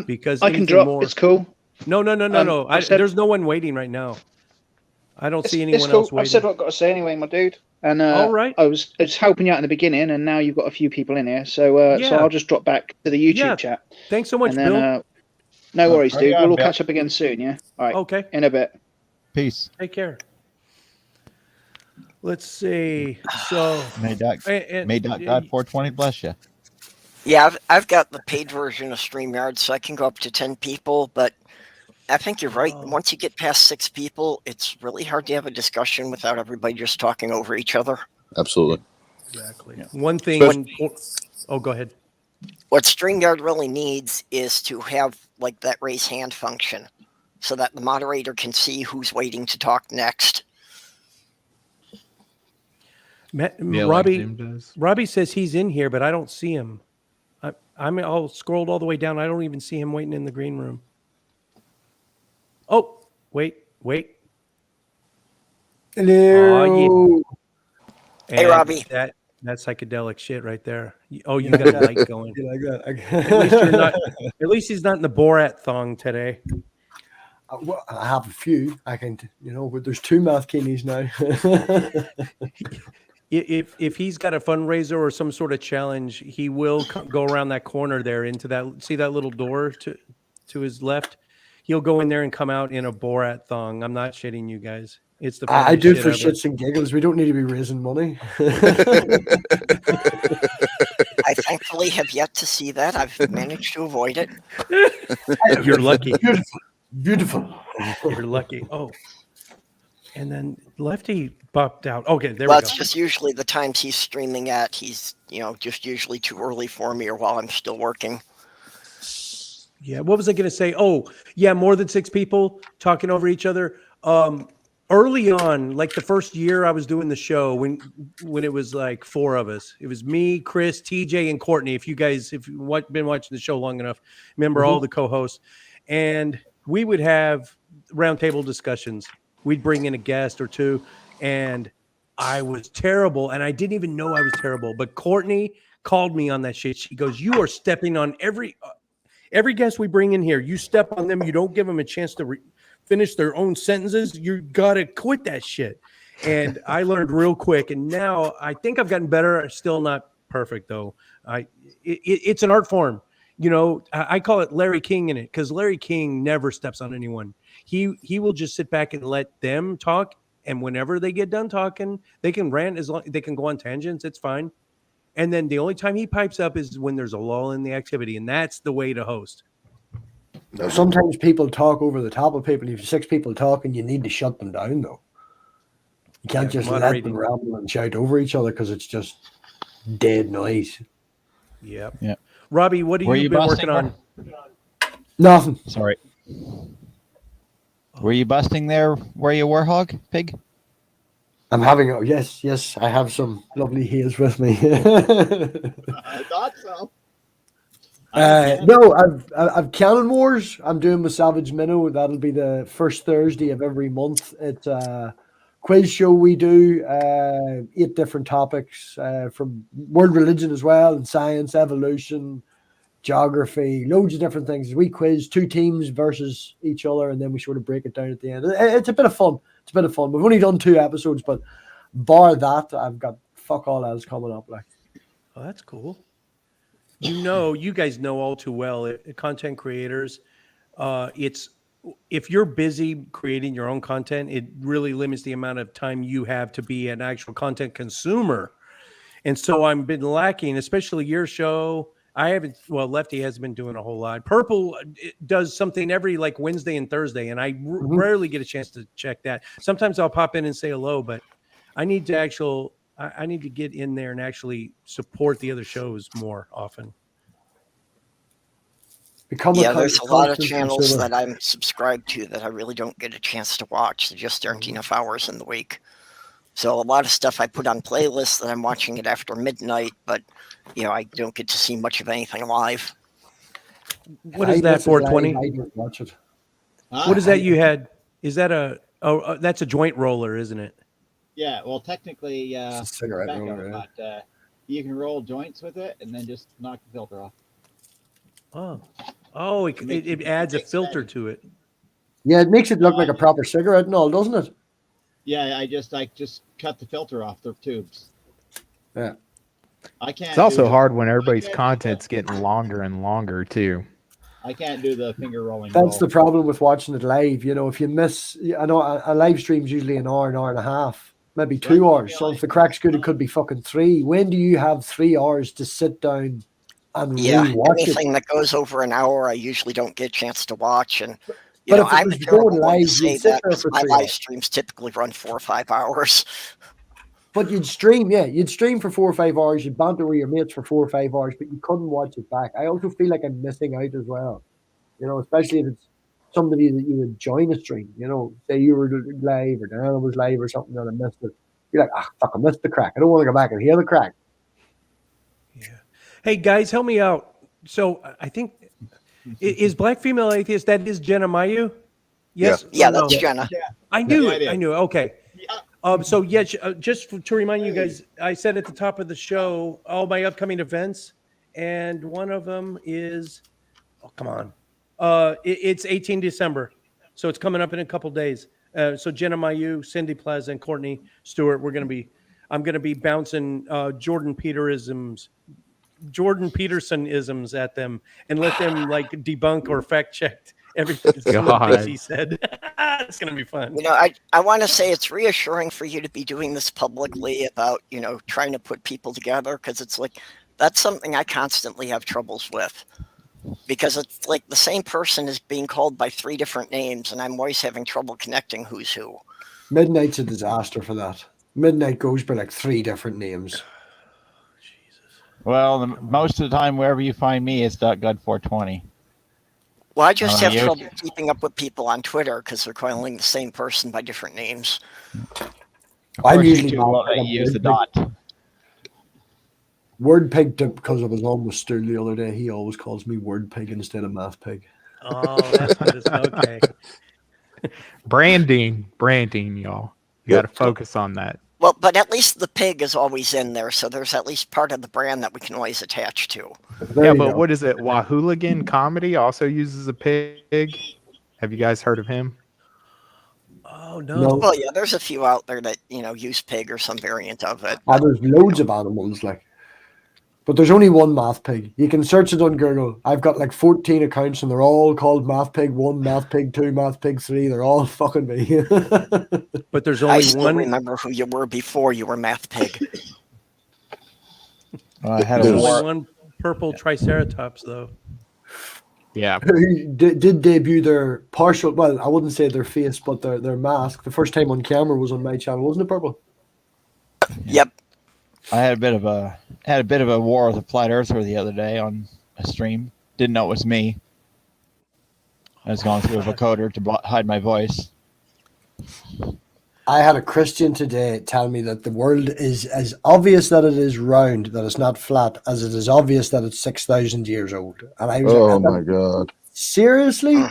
Because I can anything drop. more. It's cool. No. I've said- There's no one waiting right now. I don't see It's anyone cool. else waiting. I've said what I've got to say anyway, my dude. And All right. I was helping you out in the beginning, and now you've got a few people in here. So Yeah. I'll just drop back to the YouTube Yeah. chat. Thanks so much, And then, Bill. no worries, Hurry dude. on, We'll all Bill. catch up again soon. Yeah. All right. Okay. In a bit. Peace. Take care. Let's see. So May God 420 bless you. Yeah, I've got the paid version of StreamYard, so I can go up to 10 people, but I think you're right. Once you get past 6 people, it's really hard to have a discussion without everybody just talking over each other. Absolutely. exactly. One thing. Oh, go ahead. What StreamYard really needs is to have like that raise hand function so that the moderator can see who's waiting to talk next. Robbie says he's in here, but I don't see him. I'm all scrolled all the way down. I don't even see him waiting in the green room. Oh, wait. Hello. Oh, yeah. Hey, Robbie. That psychedelic shit right there. Oh, you got a light going. You like that? At least you're not. At least he's not in the Borat thong today. Well, I have a few. I can, but there's 2 Mathkinis now. If he's got a fundraiser or some sort of challenge, he will go around that corner there into that. See that little door to his left? He'll go in there and come out in a Borat thong. I'm not shitting you guys. It's the I do it shit for ever. shits and giggles. We don't need to be raising money. I thankfully have yet to see that. I've managed to avoid it. You're lucky. Beautiful. You're lucky. Oh. And then Lefty popped out. Okay, there Well, we go. it's just usually the times he's streaming at. He's, just usually too early for me or while I'm still working. Yeah, what was I going to say? Oh, yeah, more than 6 people talking over each other. Early on, like the first year I was doing the show, when it was like 4 of us, it was me, Chris, TJ, and Courtney. If you've been watching the show long enough, remember all the co-hosts, and we would have roundtable discussions. We'd bring in a guest or 2, and I was terrible, and I didn't even know I was terrible. But Courtney called me on that shit. She goes, "You are stepping on every guest we bring in here. You step on them. You don't give them a chance to finish their own sentences. You gotta quit that shit." And I learned real quick, and now I think I've gotten better. I'm still not perfect though. It's an art form. I call it Larry King in it, because Larry King never steps on anyone. He will just sit back and let them talk, and whenever they get done talking, they can rant as long they can go on tangents. It's fine. And then the only time he pipes up is when there's a lull in the activity, and that's the way to host. Sometimes people talk over the top of people. If 6 people talking, you need to shut them down, though. You can't just let them ramble and shout over each other, because it's just dead noise. Yep. Yeah. Robbie, what have you been working on? Nothing. Sorry. Were you busting there where you were, Hog Pig? I'm having yes. I have some lovely haze with me. I thought so. No, I've Cannon Wars. I'm doing with Savage Minnow. That'll be the first Thursday of every month. It's a quiz show we do. 8 different topics from world religion as well, and science, evolution, geography, loads of different things. We quiz 2 teams versus each other, and then we sort of break it down at the end. It's a bit of fun. We've only done 2 episodes, but bar that, I've got fuck all else coming up. Like, oh, that's cool. You guys know all too well, content creators. It's if you're busy creating your own content, it really limits the amount of time you have to be an actual content consumer. And so I've been lacking, especially your show. Lefty hasn't been doing a whole lot. Purple does something every like Wednesday and Thursday, and I rarely get a chance to check that. Sometimes I'll pop in and say hello, but I need to I need to get in there and actually support the other shows more often. There's a lot of channels that I'm subscribed to that I really don't get a chance to watch. There just aren't enough hours in the week. So a lot of stuff I put on playlists that I'm watching it after midnight, but I don't get to see much of anything live. What is that, 420? I don't watch it. What is that you had? Is that that's a joint roller, isn't it? Yeah, well, technically, It's a cigarette roller, yeah. but you can roll joints with it and then just knock the filter off. Oh, it adds a filter to it. Yeah, it makes it look like a proper cigarette and all, doesn't it? Yeah, I just cut the filter off the tubes. Yeah. I can't. It's also hard when everybody's content's getting longer and longer too. I can't do the finger rolling. That's the problem with watching it live. You know, if you miss, I know a live stream's usually an hour and a half, maybe 2 hours. So if the crack's good, it could be fucking 3. When do you have 3 hours to sit down and rewatch anything it? that goes over an hour, I usually don't get a chance to watch. And But if I'm it was going live, you'd say sit that there for my 3 live hours. streams typically run 4 or 5 hours. But you'd stream, you'd stream for 4 or 5 hours. You'd banter with your mates for 4 or 5 hours, but you couldn't watch it back. I also feel like I'm missing out as well. You know, especially if it's somebody that you would join a stream. You know, say you were live or Diana was live or something and I missed it. You're like, fuck, I missed the crack. I don't want to go back and hear the crack. Yeah. Hey guys, help me out. So I think is Black Female Atheist, that is Jenna Mayu? Yes. Yeah, that's Jenna. I knew it. I knew it. Okay. So just to remind you guys, I said at the top of the show all my upcoming events, and one of them is, oh come on, it's 18 December, so it's coming up in a couple days. So Jenna Mayu, Cindy Plaza, and Courtney Stewart, I'm gonna be bouncing Jordan Petersonisms at them and let them like debunk or fact check everything he said. It's gonna be fun. You know, I want to say it's reassuring for you to be doing this publicly about, you know, trying to put people together, because it's like that's something I constantly have troubles with, because it's like the same person is being called by 3 different names and I'm always having trouble connecting who's who. Midnight's a disaster for that. Midnight goes by like 3 different names. Well, most of the time, wherever you find me, it's .gud420. Well, I just have trouble keeping up with people on Twitter because they're calling the same person by different names. I'm usually use the dot. Word Pig, because I was on with Stu the other day, he always calls me Word Pig instead of Math Pig. Oh, that's good. Okay. Branding, y'all. You got to focus on that. Well, but at least the pig is always in there, so there's at least part of the brand that we can always attach to. Yeah, but what is it? Wahooligan Comedy also uses a pig. Have you guys heard of him? Oh, no. Well, yeah, there's a few out there that, you know, use pig or some variant of it. There's loads of animals, like. But there's only one Math Pig. You can search it on Google. I've got like 14 accounts and they're all called Math Pig 1, Math Pig 2, Math Pig 3. They're all fucking me. But there's only I still one. remember who you were before you were Math Pig. I had there's only one purple Triceratops, though. Yeah. did debut their partial, well, I wouldn't say their face, but their mask. The first time on camera was on my channel, wasn't it, Purple? Yep. I had a bit of a war with a flat earther the other day on a stream. Didn't know it was me. I was going through a vocoder to hide my voice. I had a Christian today tell me that the world is as obvious that it is round, that it's not flat, as it is obvious that it's 6,000 years old. And I was oh my God. Seriously?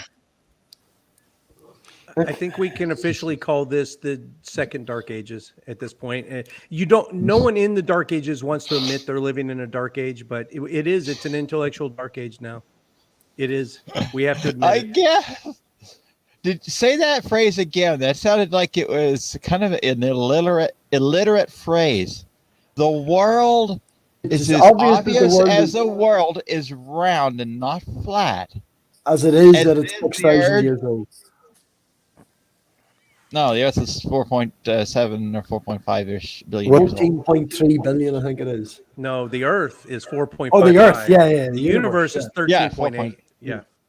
I think we can officially call this the second Dark Ages at this point. No one in the Dark Ages wants to admit they're living in a Dark Age, but it's an intellectual Dark Age now. It is. We have to admit it. guess. Did you say that phrase again? That sounded like it was kind of an illiterate phrase. The world is as obvious as the world is round and not flat. As it is that it's 6,000 years old. No, the Earth is 4.7 or 4.5-ish billion years old. 14.3 billion, I think it is. No, the Earth is 4.5. Oh, the Earth, yeah. The universe is 13.8.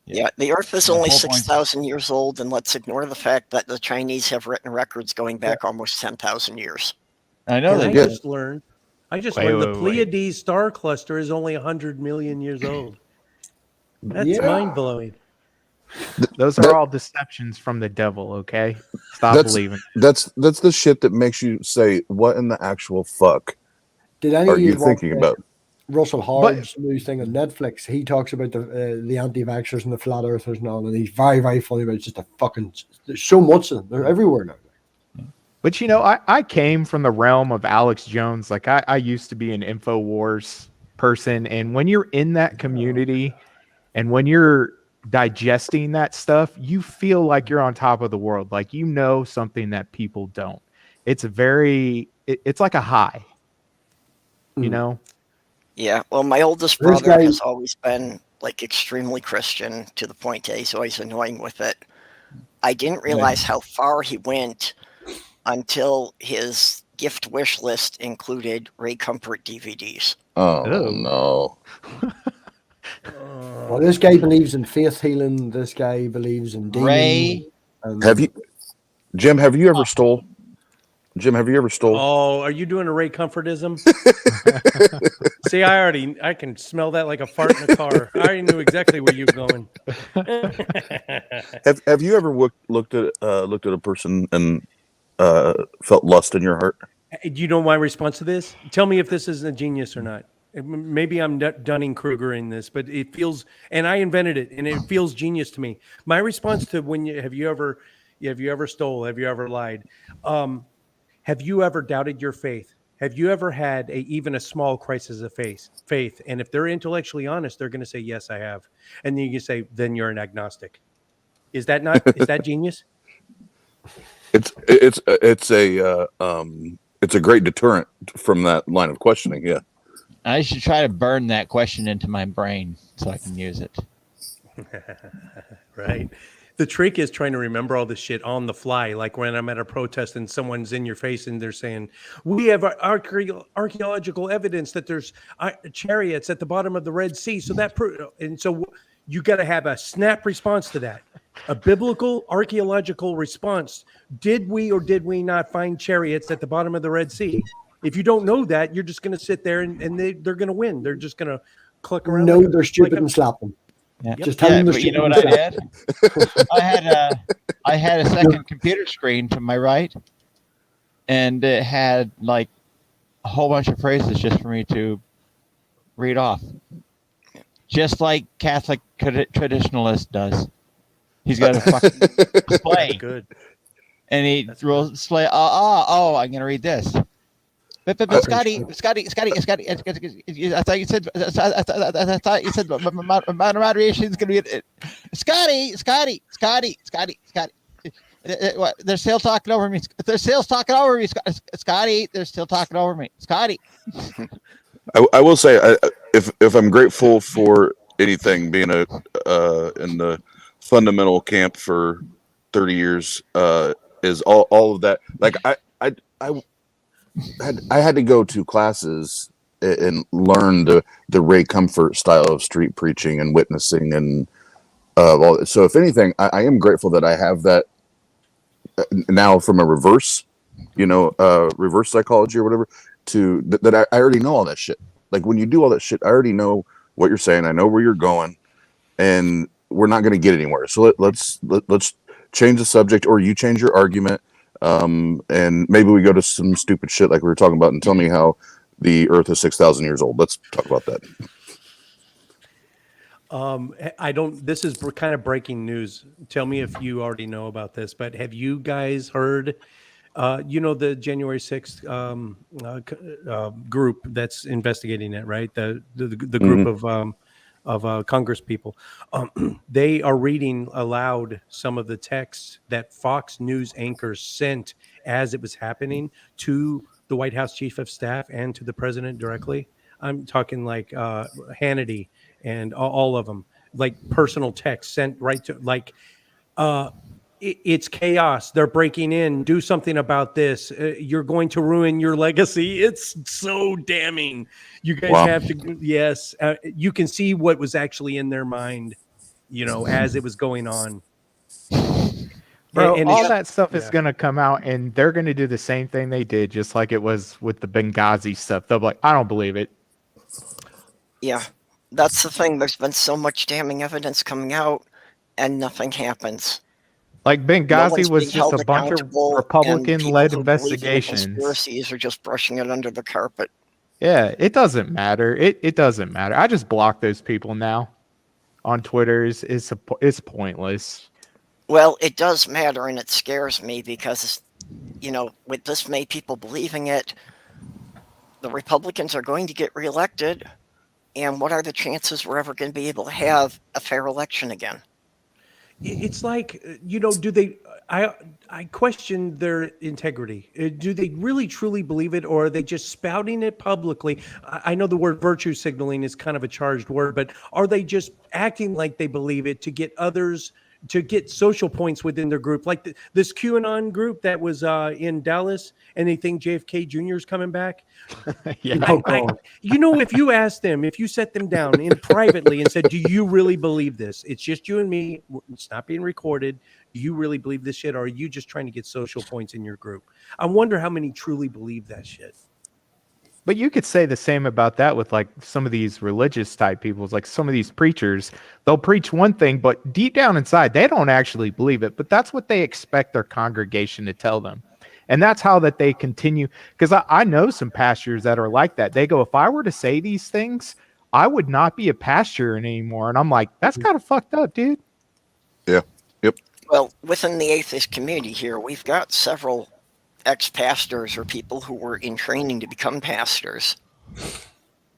Yeah, the Earth is only 6,000 years old, and let's ignore the fact that the Chinese have written records going back almost 10,000 years. I know they I did. just learned the Pleiades star cluster is only 100 million years old. That's mind-blowing. Those are all deceptions from the devil, okay? Stop believing. That's the shit that makes you say, what in the actual fuck Did any are you thinking about? Russell Hard's new thing on Netflix, he talks about the anti-vaxxers and the flat earthers and all, and he's very, very funny about it. It's just a fucking, there's so much of them. They're everywhere now. But, you know, I came from the realm of Alex Jones. Like, I used to be an InfoWars person, and when you're in that community and when you're digesting that stuff, you feel like you're on top of the world. Like, you know, something that people don't. It's it's like a high, you know? Yeah. Well, my oldest This brother guy- has always been like extremely Christian to the point that he's always annoying with it. I didn't realize how far he went until his gift wish list included Ray Comfort DVDs. Oh Oh. no. Well, this guy believes in faith healing. This guy believes in demons. Ray, Have you, Jim? Have you ever stole? Jim, have you ever stole? Oh, are you doing a Ray Comfortism? See, I can smell that like a fart in a car. I already knew exactly where you were going. Have you ever looked at a person and felt lust in your heart? Do you know my response to this? Tell me if this is a genius or not. Maybe I'm Dunning-Kruger in this, but it feels, and I invented it, and it feels genius to me. My response to have you ever stole? Have you ever lied? Have you ever doubted your faith? Have you ever had even a small crisis of faith? And if they're intellectually honest, they're going to say, yes, I have. And then you can say, then you're an agnostic. Is that genius? It's a great deterrent from that line of questioning. Yeah. I should try to burn that question into my brain so I can use it. Right. The trick is trying to remember all this shit on the fly. Like when I'm at a protest and someone's in your face and they're saying, we have archaeological evidence that there's chariots at the bottom of the Red Sea. So so you got to have a snap response to that, a biblical archaeological response. Did we or did we not find chariots at the bottom of the Red Sea? If you don't know that, you're just going to sit there and they're going to win. They're just going to click around. No, they're stupid and slap them. Yeah. Just tell them but you know what I did? I had a second computer screen to my right, and it had like a whole bunch of phrases just for me to read off, just like Catholic traditionalist does. He's got a fucking display, Good. and he will display. Oh, I'm gonna read this. But Scotty, I thought you said moderation is going to be Scotty. They're still talking over me. Scotty, they're still talking over me. Scotty. I will say, if I'm grateful for anything, being in the fundamental camp for 30 years, is all of that. Like I had to go to classes and learn the Ray Comfort style of street preaching and witnessing and so if anything, I am grateful that I have that now from a reverse psychology or whatever that I already know all that shit. Like when you do all that shit, I already know what you're saying. I know where you're going, and we're not going to get anywhere. So let's change the subject, or you change your argument. And maybe we go to some stupid shit like we were talking about and tell me how the earth is 6,000 years old. Let's talk about that. This is kind of breaking news. Tell me if you already know about this, but have you guys heard, the January 6th, group that's investigating it, right? The group of Congress people. They are reading aloud some of the texts that Fox News anchors sent as it was happening to the White House Chief of Staff and to the president directly. I'm talking like Hannity and all of them, like personal texts sent right to it's chaos. They're breaking in. Do something about this. You're going to ruin your legacy. It's so damning. You guys have to. Yes, you can see what was actually in their mind, as it was going on. Bro, and all that stuff is going to come out, and they're going to do the same thing they did, just like it was with the Benghazi stuff. They'll be like, I don't believe it. Yeah, that's the thing. There's been so much damning evidence coming out, and nothing happens. Like Benghazi was just a bunch of Republican-led investigations. Conspiracies are just brushing it under the carpet. Yeah, it doesn't matter. It doesn't matter. I just block those people now on Twitter. It's pointless. Well, it does matter, and it scares me because, with this many people believing it, the Republicans are going to get reelected, and what are the chances we're ever going to be able to have a fair election again? it's like, do they? I question their integrity. Do they really truly believe it, or are they just spouting it publicly? I know the word virtue signaling is kind of a charged word, but are they just acting like they believe it to get others to get social points within their group, like this QAnon group that was in Dallas, and they think JFK Jr. is coming back? Yeah. If you asked them, if you set them down in privately and said, "Do you really believe this? It's just you and me. It's not being recorded. Do you really believe this shit, or are you just trying to get social points in your group?" I wonder how many truly believe that shit. But you could say the same about that with like some of these religious type people. Like some of these preachers, they'll preach one thing, but deep down inside, they don't actually believe it. But that's what they expect their congregation to tell them. And that's how that they continue. Because I know some pastors that are like that. They go, if I were to say these things, I would not be a pastor anymore. And I'm like, that's kind of fucked up, dude. Yeah. Yep. Well, within the atheist community here, we've got several ex-pastors or people who were in training to become pastors,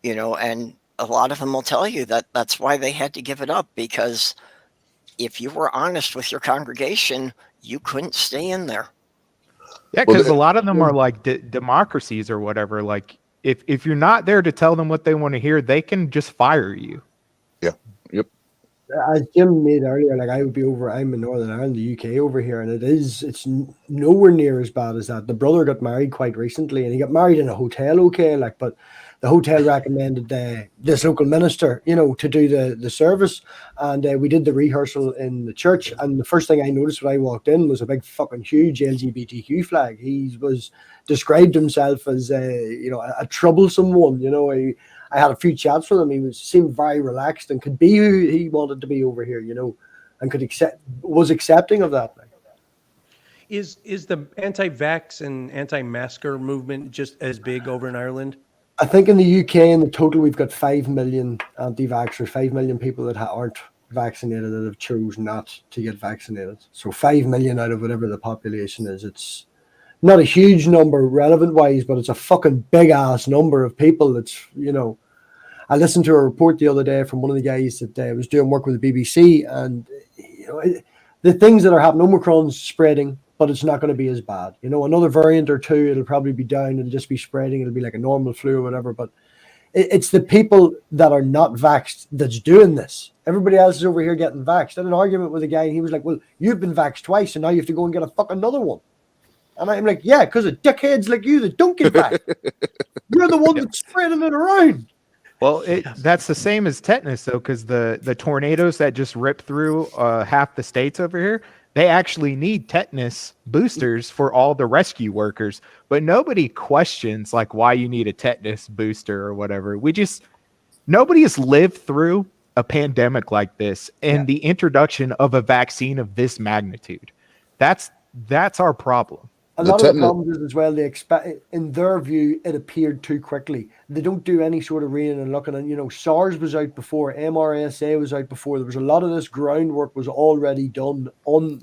and a lot of them will tell you that that's why they had to give it up, because if you were honest with your congregation, you couldn't stay in there. Yeah, because a lot of them are like democracies or whatever. Like if you're not there to tell them what they want to hear, they can just fire you. Yeah. Yep. As Jim made earlier, like I'm in Northern Ireland, the UK over here, and it's nowhere near as bad as that. The brother got married quite recently, and he got married in a hotel, okay, but the hotel recommended this local minister, to do the service, and we did the rehearsal in the church, and the first thing I noticed when I walked in was a big fucking huge LGBTQ flag. He was described himself as a troublesome one, I had a few chats with him. He seemed very relaxed and could be who he wanted to be over here, and was accepting of that. Is the anti-vax and anti-masker movement just as big over in Ireland? I think in the UK, in the total, we've got 5 million anti-vaxxers, 5 million people that aren't vaccinated that have chosen not to get vaccinated. So 5 million out of whatever the population is. It's not a huge number relevant wise, but it's a fucking big ass number of people. That's, I listened to a report the other day from one of the guys that was doing work with the BBC, and the things that are happening, Omicron's spreading, but it's not going to be as bad. Another variant or two, it'll probably be down. It'll just be spreading. It'll be like a normal flu or whatever. But it's the people that are not vaxxed that's doing this. Everybody else is over here getting vaxxed. I had an argument with a guy, and he was like, "Well, you've been vaxxed twice, and now you have to go and get a fucking another one." And I'm like, yeah, because of dickheads like you that don't get back. You're the one that's spreading it around. Well, that's the same as tetanus, though, because the tornadoes that just ripped through half the states over here, they actually need tetanus boosters for all the rescue workers. But nobody questions like why you need a tetanus booster or whatever. Nobody has lived through a pandemic like this and the introduction of a vaccine of this magnitude. That's our problem. A lot of the problems is as well, they expect, in their view, it appeared too quickly. They don't do any sort of reading and looking. And, SARS was out before, MRSA was out before. There was a lot of this groundwork was already done and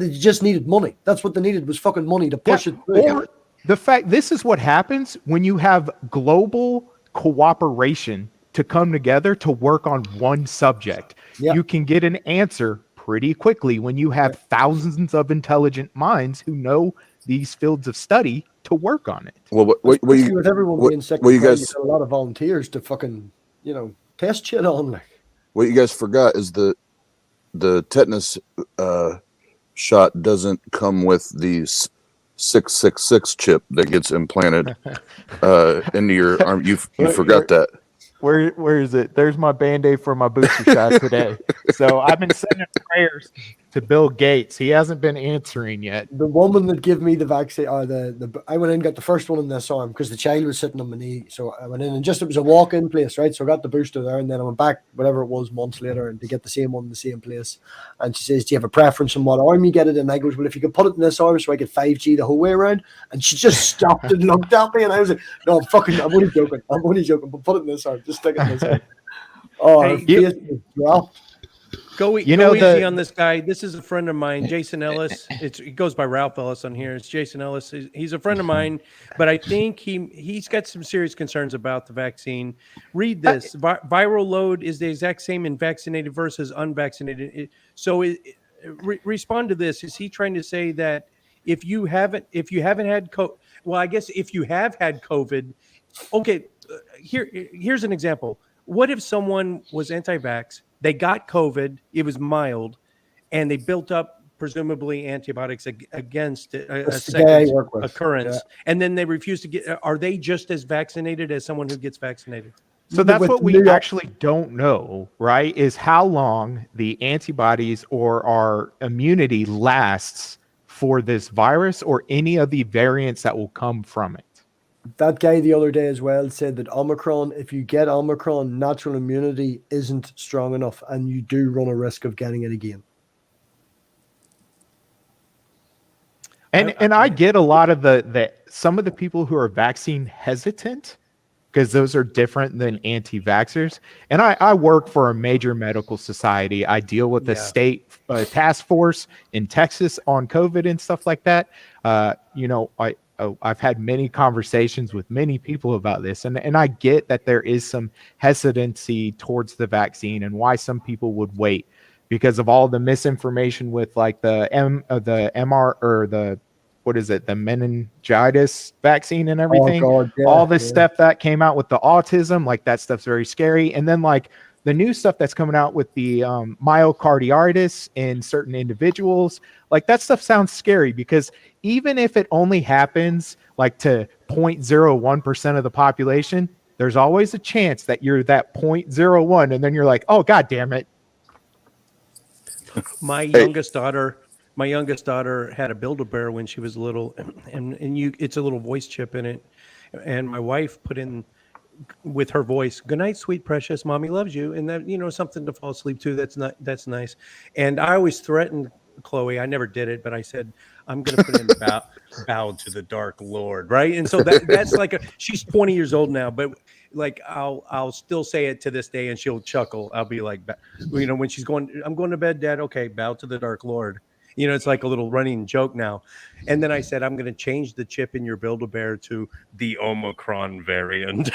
they just needed money. That's what they needed, was fucking money to push it through. Or the fact, this is what happens when you have global cooperation to come together to work on one subject. Yeah. You can get an answer pretty quickly when you have thousands of intelligent minds who know these fields of study to work on it. Well, with everyone being sick, you got a lot of volunteers to fucking, test shit on. Like, what you guys forgot is the tetanus shot doesn't come with the 666 chip that gets implanted into your arm. You forgot that. Where is it? There's my Band-Aid for my booster shot today. So I've been sending prayers to Bill Gates. He hasn't been answering yet. The woman that gave me the vaccine, I went in and got the first one in this arm because the child was sitting on my knee. So I went in and it was a walk-in place, right? So I got the booster there, and then I went back, whatever it was, months later, and to get the same one in the same place. And she says, "Do you have a preference on what arm you get it?" And I goes, "Well, if you could put it in this arm so I get 5G the whole way around." And she just stopped and looked at me, and I was like, "No, I'm only joking. But put it in this arm. Just stick it in this arm." Oh, hey, Go easy on this guy. This is a friend of mine, Jason Ellis. It goes by Ralph Ellis on here. It's Jason Ellis. He's a friend of mine, but I think he's got some serious concerns about the vaccine. Read this. Viral load is the exact same in vaccinated versus unvaccinated. Respond to this. Is he trying to say that if you haven't had COVID, well, I guess if you have had COVID, okay, here's an example. What if someone was anti-vax, they got COVID, it was mild, and they built up presumably antibiotics against a second occurrence, and then they refuse to get? Are they just as vaccinated as someone who gets vaccinated? So that's what we actually don't know, right? Is how long the antibodies or our immunity lasts for this virus or any of the variants that will come from it. That guy the other day as well said that Omicron, if you get Omicron, natural immunity isn't strong enough and you do run a risk of getting it again. And I get a lot of some of the people who are vaccine hesitant, because those are different than anti-vaxxers. And I work for a major medical society. I deal with the state task force in Texas on COVID and stuff like that. I've had many conversations with many people about this, and I get that there is some hesitancy towards the vaccine and why some people would wait because of all the misinformation with like the meningitis vaccine and everything. Oh God, yeah, all this stuff that came out with the autism, like that stuff's very scary. And then like the new stuff that's coming out with the myocarditis in certain individuals, like that stuff sounds scary because even if it only happens like to 0.01% of the population, there's always a chance that you're that 0.01, and then you're like, oh God damn it. My youngest daughter had a Build-A-Bear when she was little, and it's a little voice chip in it, and my wife put in with her voice, "Good night, sweet precious, mommy loves you," and that something to fall asleep to. That's nice. And I always threatened Chloe. I never did it, but I said, I'm going to put in bow to the dark Lord, right? And so that's like she's 20 years old now, but like I'll still say it to this day, and she'll chuckle. I'll be like, when she's going, I'm going to bed, Dad. Okay, bow to the dark Lord. It's like a little running joke now. And then I said, I'm going to change the chip in your Build-A-Bear to the Omicron variant.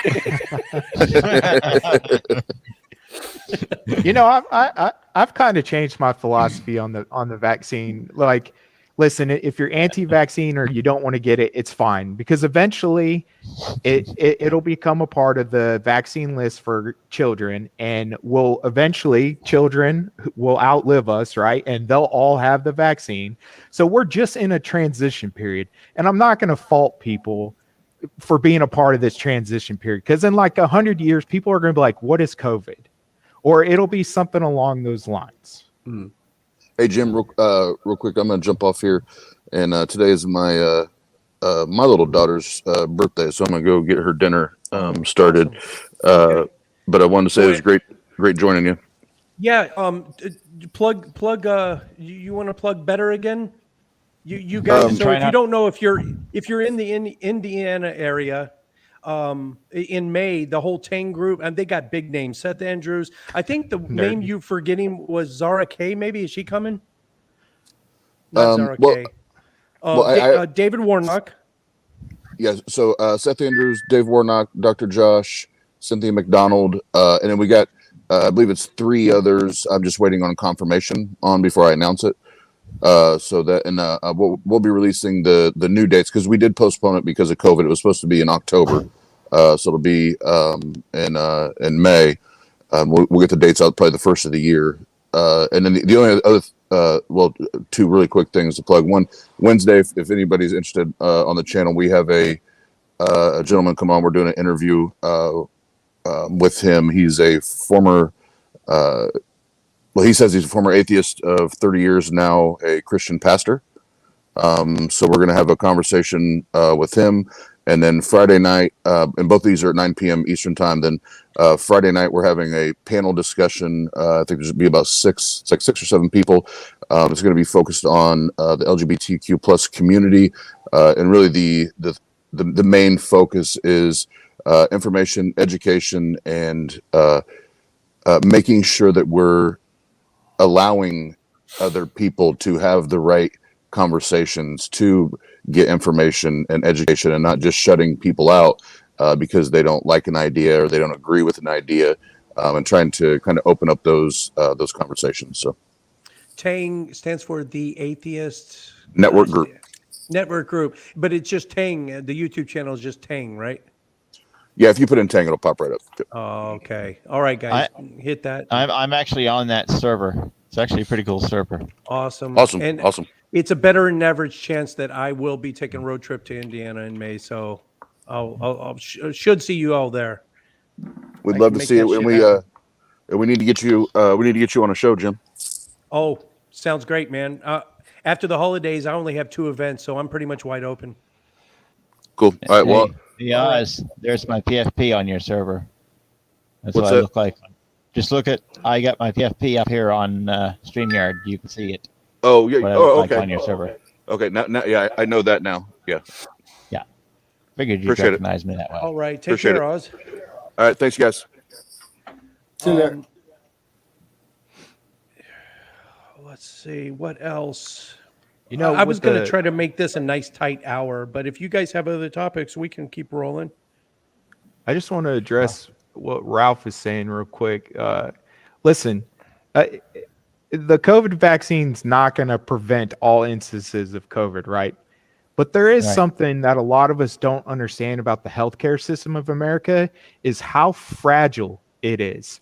I've kind of changed my philosophy on the vaccine. Like, listen, if you're anti-vaccine or you don't want to get it, it's fine, because eventually it'll become a part of the vaccine list for children, and children will outlive us, right? And they'll all have the vaccine. So we're just in a transition period, and I'm not going to fault people for being a part of this transition period, because in like 100 years, people are going to be like, what is COVID? Or it'll be something along those lines. Mm. Hey, Jim, real quick, I'm going to jump off here. And today is my little daughter's birthday, so I'm going to go get her dinner started. Awesome. But I wanted to say it was great joining you. Yeah, plug. You want to plug Better again? You guys. So if you don't know, if you're in the Indiana area, in May, the whole Tang group, and they got big names. Seth Andrews. I think the name you forgetting was Zara K. Maybe is she coming? Not Zara K. David Warnock. Yes. So Seth Andrews, Dave Warnock, Dr. Josh, Cynthia McDonald, and then we got I believe it's 3 others. I'm just waiting on confirmation on before I announce it. So that, and we'll be releasing the new dates, because we did postpone it because of COVID. It was supposed to be in October, so it'll be in May. We'll get the dates out probably the first of the year. And then the only other 2 really quick things to plug. One, Wednesday, if anybody's interested on the channel, we have a gentleman come on. We're doing an interview with him. He's a former he says he's a former atheist of 30 years, now a Christian pastor. So we're going to have a conversation with him. And then Friday night, and both these are at 9 p.m. Eastern time. Then Friday night, we're having a panel discussion. I think there's be about 6 or 7 people. It's going to be focused on the LGBTQ plus community. And really the main focus is information, education, and making sure that we're allowing other people to have the right conversations, to get information and education, and not just shutting people out because they don't like an idea or they don't agree with an idea, and trying to kind of open up those conversations. So TANG stands for the Atheist Network Group. Network Group, but it's just TANG. The YouTube channel is just TANG, right? Yeah, if you put in Tang, it'll pop right up. Oh, okay. All right, guys, hit that. I'm actually on that server. It's actually a pretty cool server. Awesome. Awesome. And Awesome. it's a better than average chance that I will be taking a road trip to Indiana in May. So I'll should see you all there. We'd I love can to make see that it, and shit we need to get you. We need to get you on a show, Jim. Oh, sounds great, man. After the holidays, I only have 2 events, so I'm pretty much wide open. Cool. All right. Well, there's my PFP on your server. That's What's what I that? look like. Just look at. I got my PFP up here on StreamYard. You can see it. oh yeah. What I Oh, look like okay. on your server. Okay. Now, yeah, I know that now. Yeah. Figured you'd Appreciate it. recognize me that way. All right. Take Appreciate care, it. Oz. All right. Thanks, guys. See you there. Let's see. What else? You know, I was with going to the- try to make this a nice tight hour, but if you guys have other topics, we can keep rolling. I just want to address what Ralph is saying real quick. Listen, the COVID vaccine's not going to prevent all instances of COVID, right? But there is Right. something that a lot of us don't understand about the healthcare system of America is how fragile it is.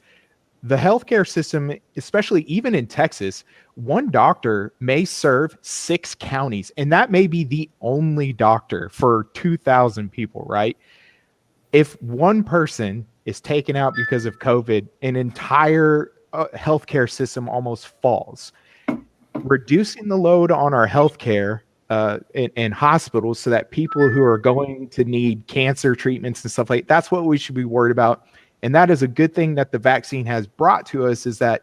The healthcare system, especially even in Texas, one doctor may serve 6 counties, and that may be the only doctor for 2,000 people, right? If one person is taken out because of COVID, an entire healthcare system almost falls. Reducing the load on our healthcare and hospitals so that people who are going to need cancer treatments and stuff like that's what we should be worried about. And that is a good thing that the vaccine has brought to us, is that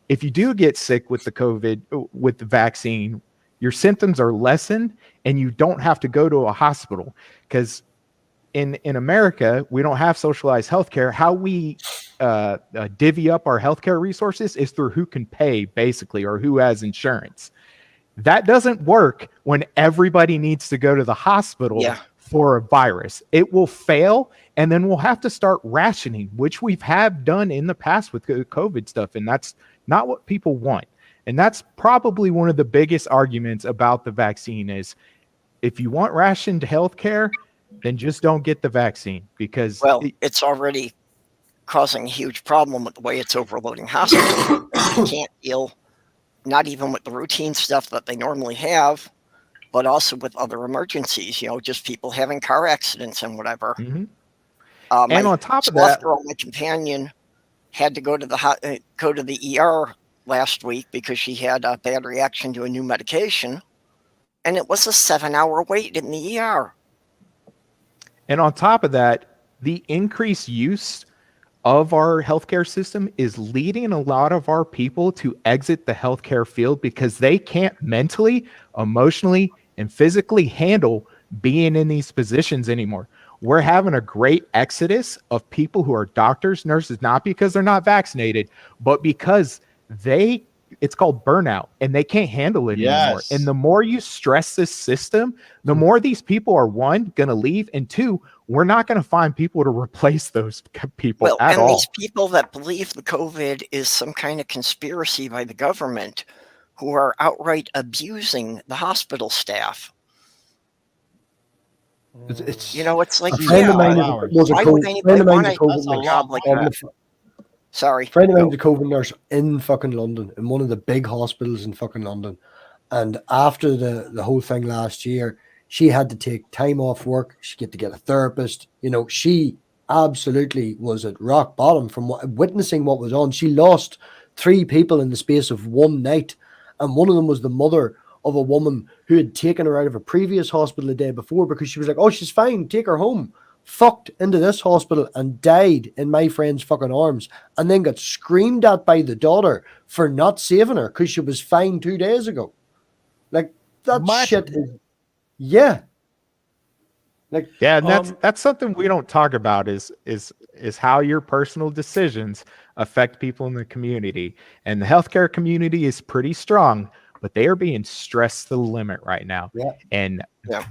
if you do get sick with the COVID, with the vaccine, your symptoms are lessened and you don't have to go to a hospital. Because in America, we don't have socialized healthcare. How we divvy up our healthcare resources is through who can pay, basically, or who has insurance. That doesn't work when everybody needs to go to the hospital for a virus. It will fail, and then we'll have to start rationing, which we've done in the past with COVID stuff, and that's not what people want. And that's probably one of the biggest arguments about the vaccine is if you want rationed healthcare, then just don't get the vaccine, because it's already causing a huge problem with the way it's overloading hospitals. You can't deal not even with the routine stuff that they normally have, but also with other emergencies, just people having car accidents and whatever. Mm-hmm. And on top of that, girl, my companion, had to go to the ER last week because she had a bad reaction to a new medication, and it was a 7-hour wait in the ER. And on top of that, the increased use of our healthcare system is leading a lot of our people to exit the healthcare field because they can't mentally, emotionally, and physically handle being in these positions anymore. We're having a great exodus of people who are doctors, nurses, not because they're not vaccinated, but because it's called burnout, and they can't handle it anymore. And the more you stress this system, the more these people are, one, going to leave, and two, we're not going to find people to replace those people at all. These people that believe the COVID is some kind of conspiracy by the government, who are outright abusing the hospital staff. It's like, a friend of mine was a COVID job like that? Sorry. Friend of mine was a COVID nurse in fucking London, in one of the big hospitals in fucking London. And after the whole thing last year, she had to take time off work. She had to get a therapist. She absolutely was at rock bottom from witnessing what was on. She lost 3 people in the space of one night. And one of them was the mother of a woman who had taken her out of a previous hospital the day before because she was like, oh, she's fine, take her home. Fucked into this hospital and died in my friend's fucking arms, and then got screamed at by the daughter for not saving her because she was fine 2 days ago. Like, that shit is, Like, Yeah, and that's something we don't talk about is how your personal decisions affect people in the community. And the healthcare community is pretty strong, but they are being stressed to the limit right now. Yeah. And Yeah.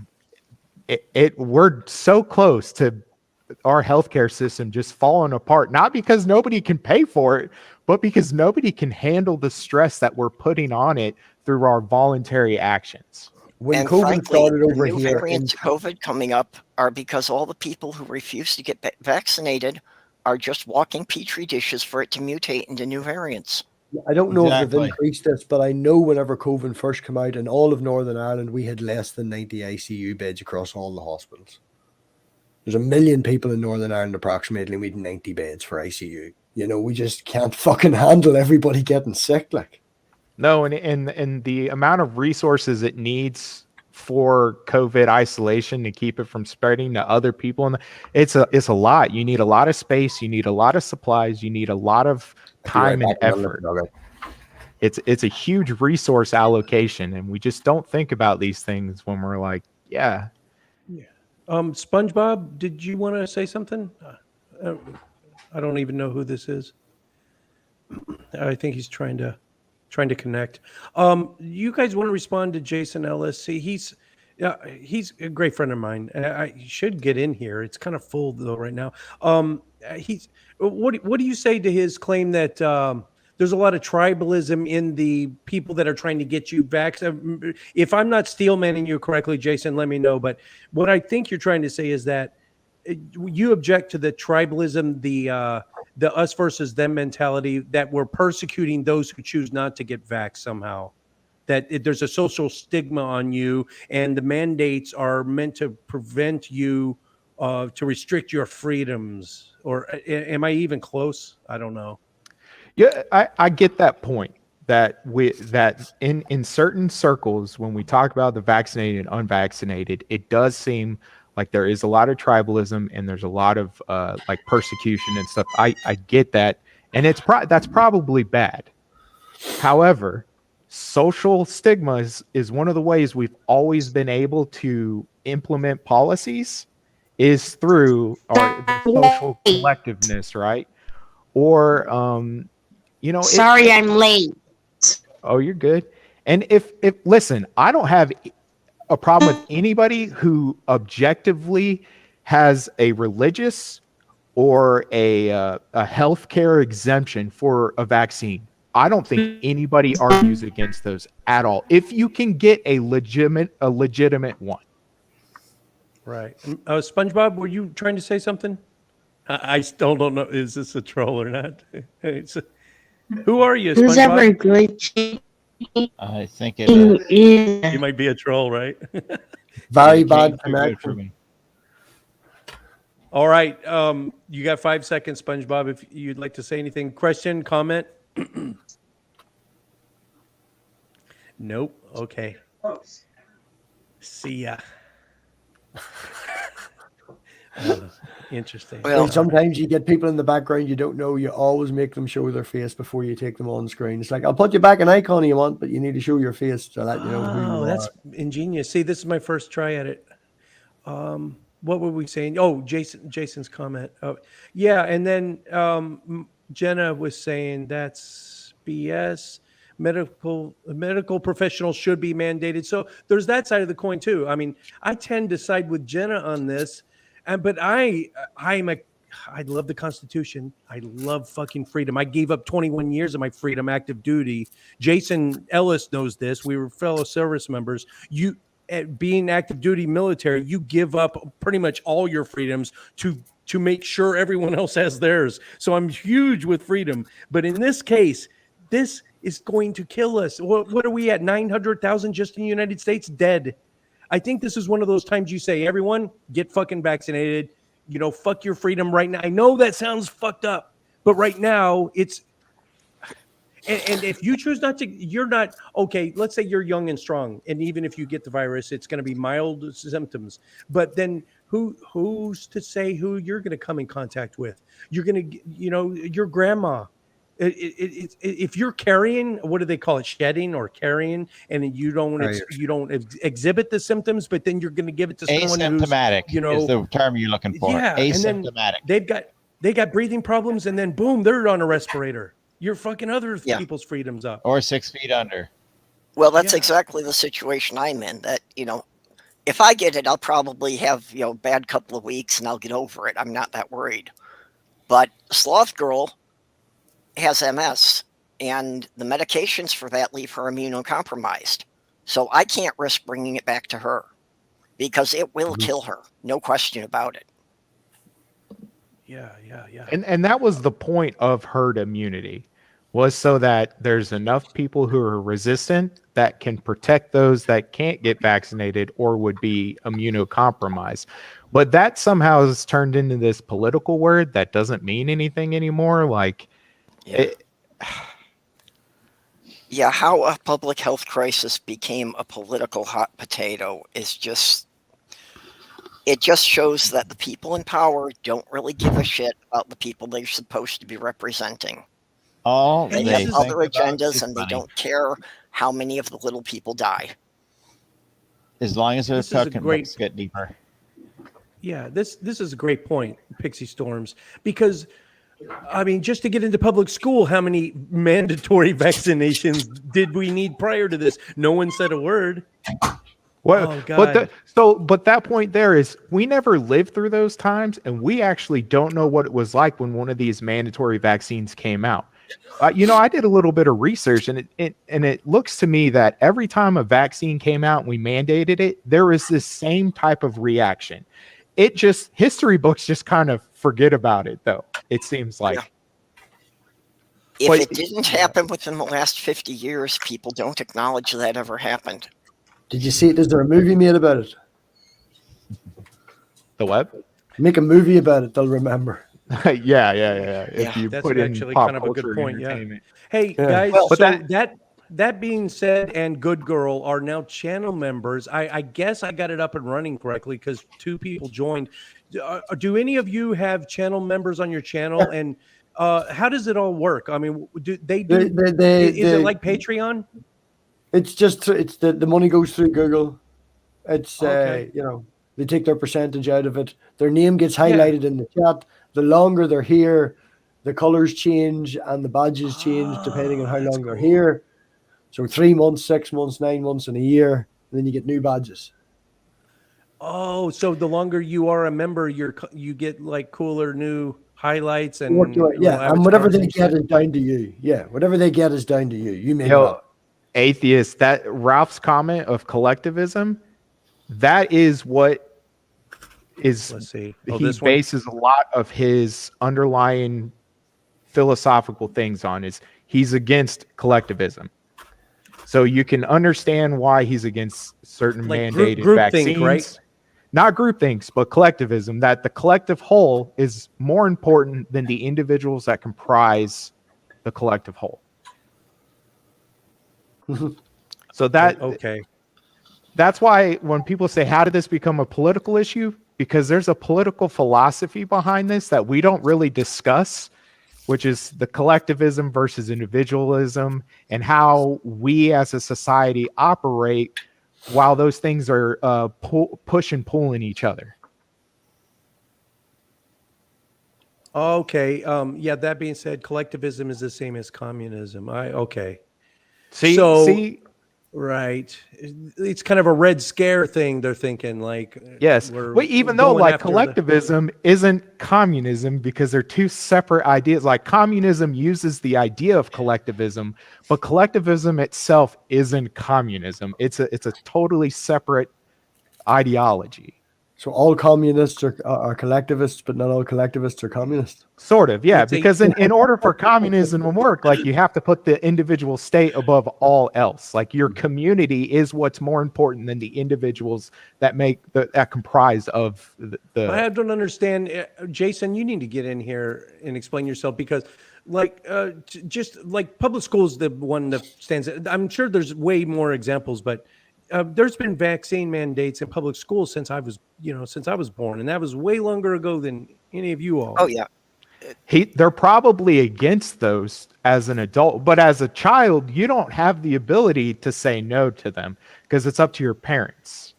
we're so close to our healthcare system just falling apart, not because nobody can pay for it, but because nobody can handle the stress that we're putting on it through our voluntary actions. when And COVID frankly, started over the new here, variants of COVID coming up are because all the people who refuse to get vaccinated are just walking petri dishes for it to mutate into new variants. I don't know if they've Exactly. increased this, but I know whenever COVID first came out in all of Northern Ireland, we had less than 90 ICU beds across all the hospitals. There's 1 million people in Northern Ireland approximately, we had 90 beds for ICU. You know, we just can't fucking handle everybody getting sick. Like, No, and the amount of resources it needs for COVID isolation to keep it from spreading to other people, and it's a lot. You need a lot of space, you need a lot of supplies, you need a lot of time and effort. It's a huge resource allocation, and we just don't think about these things when we're like, yeah. SpongeBob, did you want to say something? I don't even know who this is. I think he's trying to connect. You guys want to respond to Jason Ellis? See, he's a great friend of mine. He should get in here. It's kind of full though right now. What do you say to his claim that there's a lot of tribalism in the people that are trying to get you vaccinated? If I'm not steelmanning you correctly, Jason, let me know. But what I think you're trying to say is that you object to the tribalism, the us versus them mentality, that we're persecuting those who choose not to get vaxxed somehow, that there's a social stigma on you, and the mandates are meant to prevent you, to restrict your freedoms. Or am I even close? I don't know. Yeah, I get that point, that in certain circles, when we talk about the vaccinated and unvaccinated, it does seem like there is a lot of tribalism and there's a lot of like persecution and stuff. I get that, and that's probably bad. However, social stigma is one of the ways we've always been able to implement policies, is through the social collectiveness, right? Or Sorry, I'm late. Oh, you're good. And if listen, I don't have a problem with anybody who objectively has a religious or a healthcare exemption for a vaccine. I don't think anybody argues against those at all, if you can get a legitimate one. Right. SpongeBob, were you trying to say something? I still don't know. Is this a troll or not? Who are you, Who's ever SpongeBob? glitchy? I think it is. You might be a troll, right? very bad Came through good for connection. me. All right. You got 5 seconds, SpongeBob, if you'd like to say anything. Question, comment? Nope. Okay. See ya. Interesting. Well, Sometimes you get people in the background you don't know. You always make them show their face before you take them on screen. It's like, I'll put you back an icon you want, but you need to show your face to let you know who you that's are. ingenious. See, this is my first try at it. What were we saying? Oh, Jason's comment. Oh, yeah, and then Jenna was saying that's BS. Medical professionals should be mandated. So there's that side of the coin too. I mean, I tend to side with Jenna on this, but I love the Constitution. I love fucking freedom. I gave up 21 years of my freedom active duty. Jason Ellis knows this. We were fellow service members. Being active duty military, you give up pretty much all your freedoms to make sure everyone else has theirs. So I'm huge with freedom. But in this case, this is going to kill us. What are we at? 900,000 just in the United States dead. I think this is one of those times you say, everyone, get fucking vaccinated. Fuck your freedom right now. I know that sounds fucked up, but right now it's. And if you choose not to, you're not okay. Let's say you're young and strong, and even if you get the virus, it's going to be mild symptoms. But then who's to say who you're going to come in contact with? You're going to, your grandma. if you're carrying, what do they call it, shedding or carrying, and you don't exhibit the symptoms, but then you're going to give it to someone who's asymptomatic, is the term you're looking for. Yeah, Asymptomatic. and then they got breathing problems, and then boom, they're on a respirator. You're fucking other people's freedoms up. Or 6 feet under. Well, that's exactly the situation I'm in. That, if I get it, I'll probably have, bad couple of weeks and I'll get over it. I'm not that worried. But Sloth Girl has MS, and the medications for that leave her immunocompromised. So I can't risk bringing it back to her because it will kill her. No question about it. Yeah. And that was the point of herd immunity, was so that there's enough people who are resistant that can protect those that can't get vaccinated or would be immunocompromised. But that somehow has turned into this political word that doesn't mean anything anymore. How a public health crisis became a political hot potato is just shows that the people in power don't really give a shit about the people they're supposed to be representing. They have other agendas, and they don't care how many of the little people die. As long as their pocketbooks get deeper. Yeah, this is a great point, Pixie Storms, because just to get into public school, how many mandatory vaccinations did we need prior to this? No one said a word. Well, oh, God. But that point there is, we never lived through those times, and we actually don't know what it was like when one of these mandatory vaccines came out. I did a little bit of research, and it looks to me that every time a vaccine came out and we mandated it, there was this same type of reaction. History books just kind of forget about it, though, it seems like. If it didn't happen within the last 50 years, people don't acknowledge that ever happened. Did you see it? Is there a movie made about it? The what? Make a movie about it, they'll remember. Yeah. If you that's put in actually pop kind of a good culture point. Yeah. entertainment. Hey guys, Well, that being said, and Good Girl are now channel members. I guess I got it up and running correctly because 2 people joined. Do any of you have channel members on your channel? And how does it all work? I mean, do they do? Is it like Patreon? It's just the money goes through Google. It's Okay. they take their percentage out of it. Their name gets highlighted in the chat. The longer they're here, the colors change and the badges change depending on how long they're here. So 3 months, 6 months, 9 months, and a year, and then you get new badges. Oh, so the longer you are a member, you get like cooler new highlights and and whatever they get is down to you. Yeah, whatever they get is down to you. You make it up. Atheist, that Ralph's comment of collectivism, that is what is. Let's see. He bases a lot of his underlying philosophical things on. Is he's against collectivism. So you can understand why he's against certain mandated vaccines. Think, right? Not groupthink, but collectivism, that the collective whole is more important than the individuals that comprise the collective whole. So that's why when people say, how did this become a political issue? Because there's a political philosophy behind this that we don't really discuss, which is the collectivism versus individualism and how we as a society operate while those things are push and pulling each other. Okay. That being said, collectivism is the same as communism. See, right. It's kind of a Red Scare thing. They're thinking like, yes, but even though like collectivism isn't communism because they're 2 separate ideas. Like communism uses the idea of collectivism, but collectivism itself isn't communism. It's a totally separate ideology. So all communists are collectivists, but not all collectivists are communists. Sort of, yeah. Because in order for communism to work, like you have to put the individual state above all else. Like your community is what's more important than the individuals that that comprise of the. I don't understand, Jason. You need to get in here and explain yourself because, just like public school is the one that stands. I'm sure there's way more examples, but. There's been vaccine mandates in public schools since I was born, and that was way longer ago than any of you all. Oh yeah, they're probably against those as an adult, but as a child, you don't have the ability to say no to them because it's up to your parents.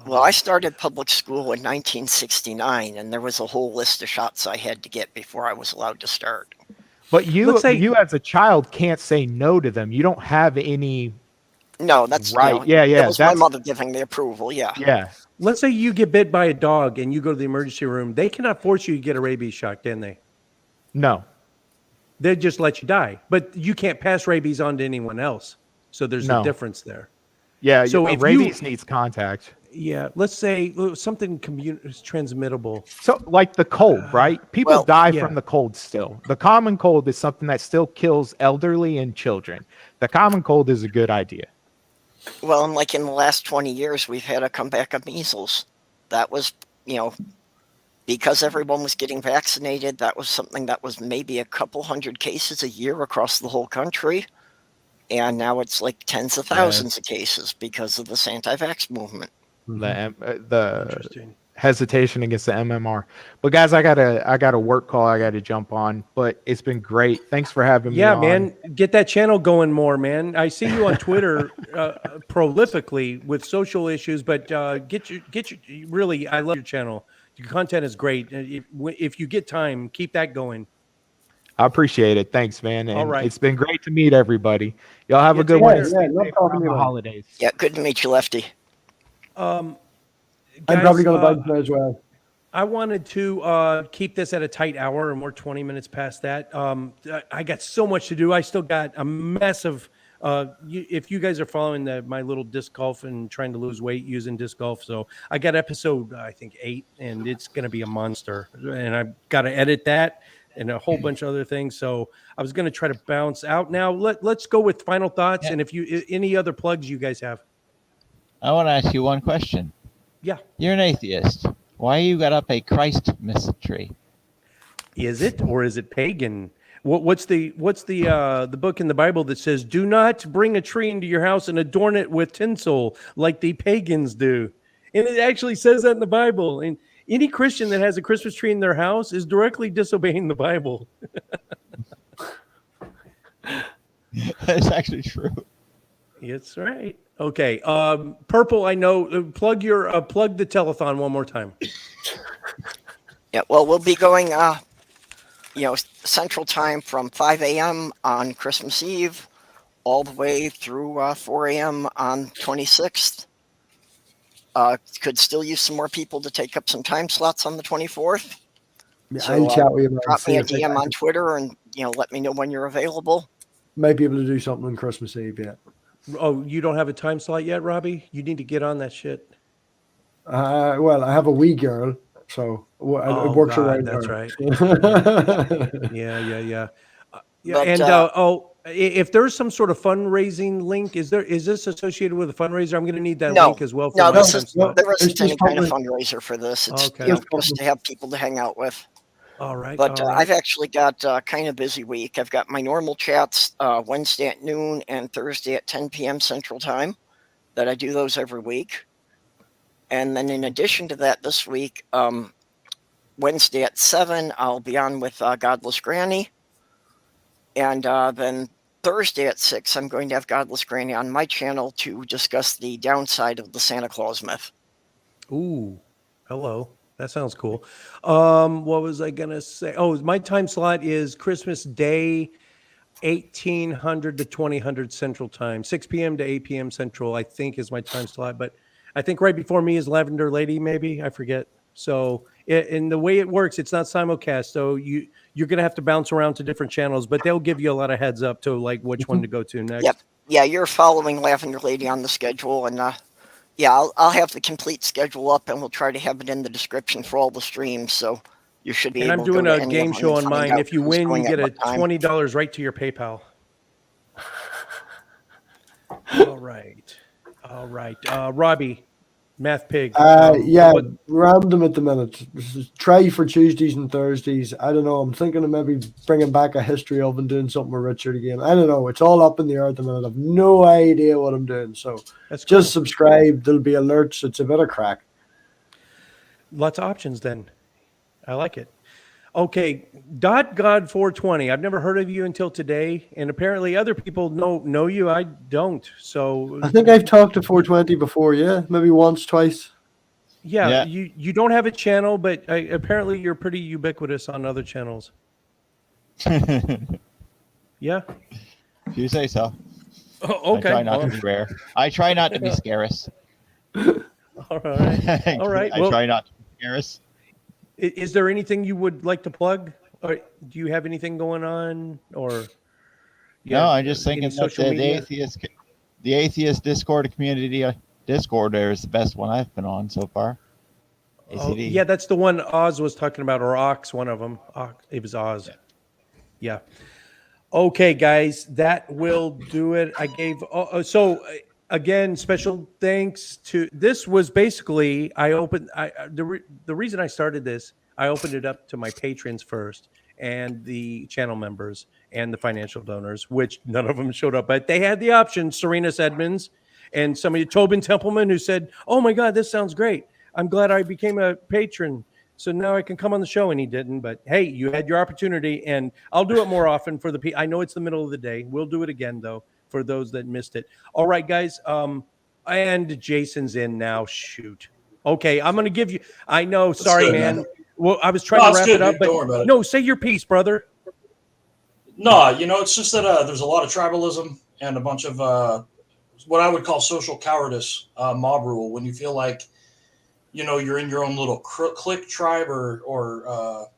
Well, I started public school in 1969, and there was a whole list of shots I had to get before I was allowed to start. But you as a child can't say no to them. You don't have any. No, that's right. Yeah. It was my mother giving the approval. Yeah. Yeah. Let's say you get bit by a dog and you go to the emergency room. They cannot force you to get a rabies shot, can they? No. They just let you die. But you can't pass rabies on to anyone else. So there's a difference there. Yeah. So if rabies needs contact. Yeah. Let's say something transmittable. So like the cold, right? People die yeah. from the cold still. The common cold is something that still kills elderly and children. The common cold is a good idea. Well, and like in the last 20 years, we've had a comeback of measles. That was, because everyone was getting vaccinated, that was something that was maybe a couple hundred cases a year across the whole country. And now it's like tens of thousands of cases because of this anti-vax movement. The hesitation against the MMR. But guys, I got a work call I got to jump on, but it's been great. Thanks for having me on. Man, get that channel going more, man. I see you on Twitter prolifically with social issues, but get your really, I love your channel. Your content is great. If you get time, keep that going. I appreciate it. Thanks, man. And all right. It's been great to meet everybody. Y'all have a good one. The holidays. Yeah, good to meet you, Lefty. I'm probably going to bug as well. I wanted to keep this at a tight hour, and we're 20 minutes past that. I got so much to do. I still got a mess of. If you guys are following my little disc golf and trying to lose weight using disc golf, so I got episode I think 8, and it's going to be a monster. And I've got to edit that and a whole bunch of other things. So I was going to try to bounce out. Now let's go with final thoughts, and if you any other plugs you guys have. I want to ask you one question. Yeah. You're an atheist. Why you got up a Christmas tree? Is it, or is it pagan? What's the book in the Bible that says, "Do not bring a tree into your house and adorn it with tinsel like the pagans do"? And it actually says that in the Bible. And any Christian that has a Christmas tree in their house is directly disobeying the Bible. That's actually true. It's right. Okay. Purple, I know. Plug the telethon one more time. Yeah, well, we'll be going, Central Time from 5 a.m. on Christmas Eve all the way through 4 a.m. on 26th. Could still use some more people to take up some time slots on the 24th. So, I'll chat with you. Drop me a DM on Twitter and, let me know when you're available. Might be able to do something on Christmas Eve, yeah. Oh, you don't have a time slot yet, Robbie? You need to get on that shit. Well, I have a wee girl, so it works around that's her. Right. Yeah. But, and if there's some sort of fundraising link, is this associated with a fundraiser? I'm going to need that link as well. There isn't any kind of fundraiser for this. It's just to have people to hang out with. All right. But I've actually got kind of busy week. I've got my normal chats Wednesday at noon and Thursday at 10 p.m. Central Time that I do those every week. And then in addition to that, this week, Wednesday at 7, I'll be on with Godless Granny. And then Thursday at 6, I'm going to have Godless Granny on my channel to discuss the downside of the Santa Claus myth. Ooh, hello. That sounds cool. What was I going to say? Oh, my time slot is Christmas Day, 1800 to 2000 Central Time, 6 p.m. to 8 p.m. Central, I think is my time slot. But I think right before me is Lavender Lady, maybe. I forget. So in the way it works, it's not simulcast. So you're going to have to bounce around to different channels, but they'll give you a lot of heads up to like which one to go to next. Yep. Yeah, you're following Lavender Lady on the schedule. And I'll have the complete schedule up, and we'll try to have it in the description for all the streams. So you should be able to. And I'm doing a game show on mine. If you win, you get a $20 right to your PayPal. All right. Robbie, Math Pig. Random at the minute. This is try for Tuesdays and Thursdays. I don't know. I'm thinking of maybe bringing back a history of and doing something with Richard again. I don't know. It's all up in the air at the minute. I've no idea what I'm doing. So just subscribe. There'll be alerts. It's a bit of crack. Lots of options then. I like it. Okay, Dot God 420. I've never heard of you until today, and apparently other people know you. I don't. So I think I've talked to 420 before. Yeah, maybe once, twice. yeah, Yeah. you don't have a channel, but apparently you're pretty ubiquitous on other channels. Yeah. If you say so. Oh, okay. I try not to be rare. I try not to be scarce. All right. All right. I try not to be scarce. Is there anything you would like to plug? Or do you have anything going on? Or No, I'm just any thinking that social media? the atheist Discord community Discord there is the best one I've been on so far. Oh, yeah, that's the one Oz was talking about, or Ox, one of them. It was Oz. Yeah. Okay, guys, that will do it. I gave again, special thanks to this was basically the reason I started this, I opened it up to my patrons first and the channel members and the financial donors, which none of them showed up, but they had the option. Serenus Edmonds and somebody, Tobin Templeman, who said, "Oh my God, this sounds great. I'm glad I became a patron. So now I can come on the show," and he didn't. But hey, you had your opportunity, and I'll do it more often for the I know it's the middle of the day. We'll do it again though for those that missed it. All right, guys. And Jason's in now. Shoot. Okay, I'm gonna give you. I know. Sorry, good, man. man. Well, I was trying to wrap it up, dude. but Don't worry about it. no, say your piece, brother. No, it's just that there's a lot of tribalism and a bunch of what I would call social cowardice, mob rule. When you feel like you're in your own little clique, tribe, or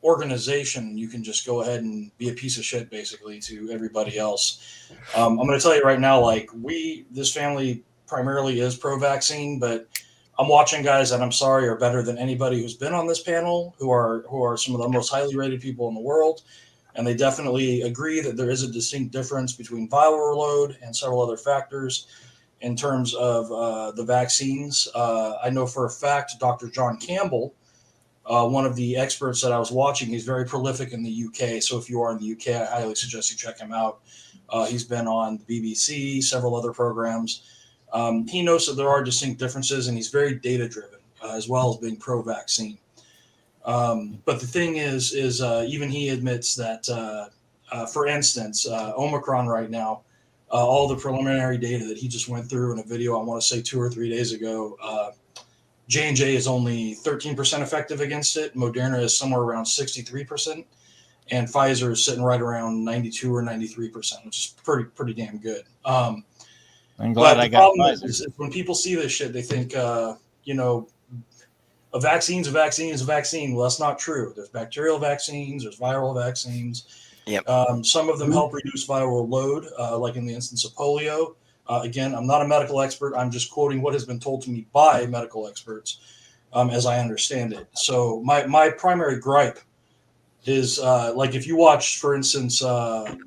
organization, you can just go ahead and be a piece of shit basically to everybody else. I'm going to tell you right now, like this family primarily is pro-vaccine, but I'm watching guys that I'm sorry are better than anybody who's been on this panel, who are some of the most highly rated people in the world. And they definitely agree that there is a distinct difference between viral load and several other factors in terms of the vaccines. I know for a fact, Dr. John Campbell, one of the experts that I was watching, he's very prolific in the UK. So if you are in the UK, I highly suggest you check him out. He's been on the BBC, several other programs. He knows that there are distinct differences, and he's very data-driven, as well as being pro-vaccine. But the thing is even he admits that, for instance, Omicron right now, all the preliminary data that he just went through in a video, I want to say 2 or 3 days ago, J&J is only 13% effective against it. Moderna is somewhere around 63%, and Pfizer is sitting right around 92 or 93%, which is pretty damn good. I'm glad I got Pfizer. Is when people see this shit, they think, a vaccine's a vaccine. Well, that's not true. There's bacterial vaccines. There's viral vaccines. Yep. Some of them help reduce viral load, like in the instance of polio. Again, I'm not a medical expert. I'm just quoting what has been told to me by medical experts, as I understand it. So my primary gripe is, like if you watch, for instance, the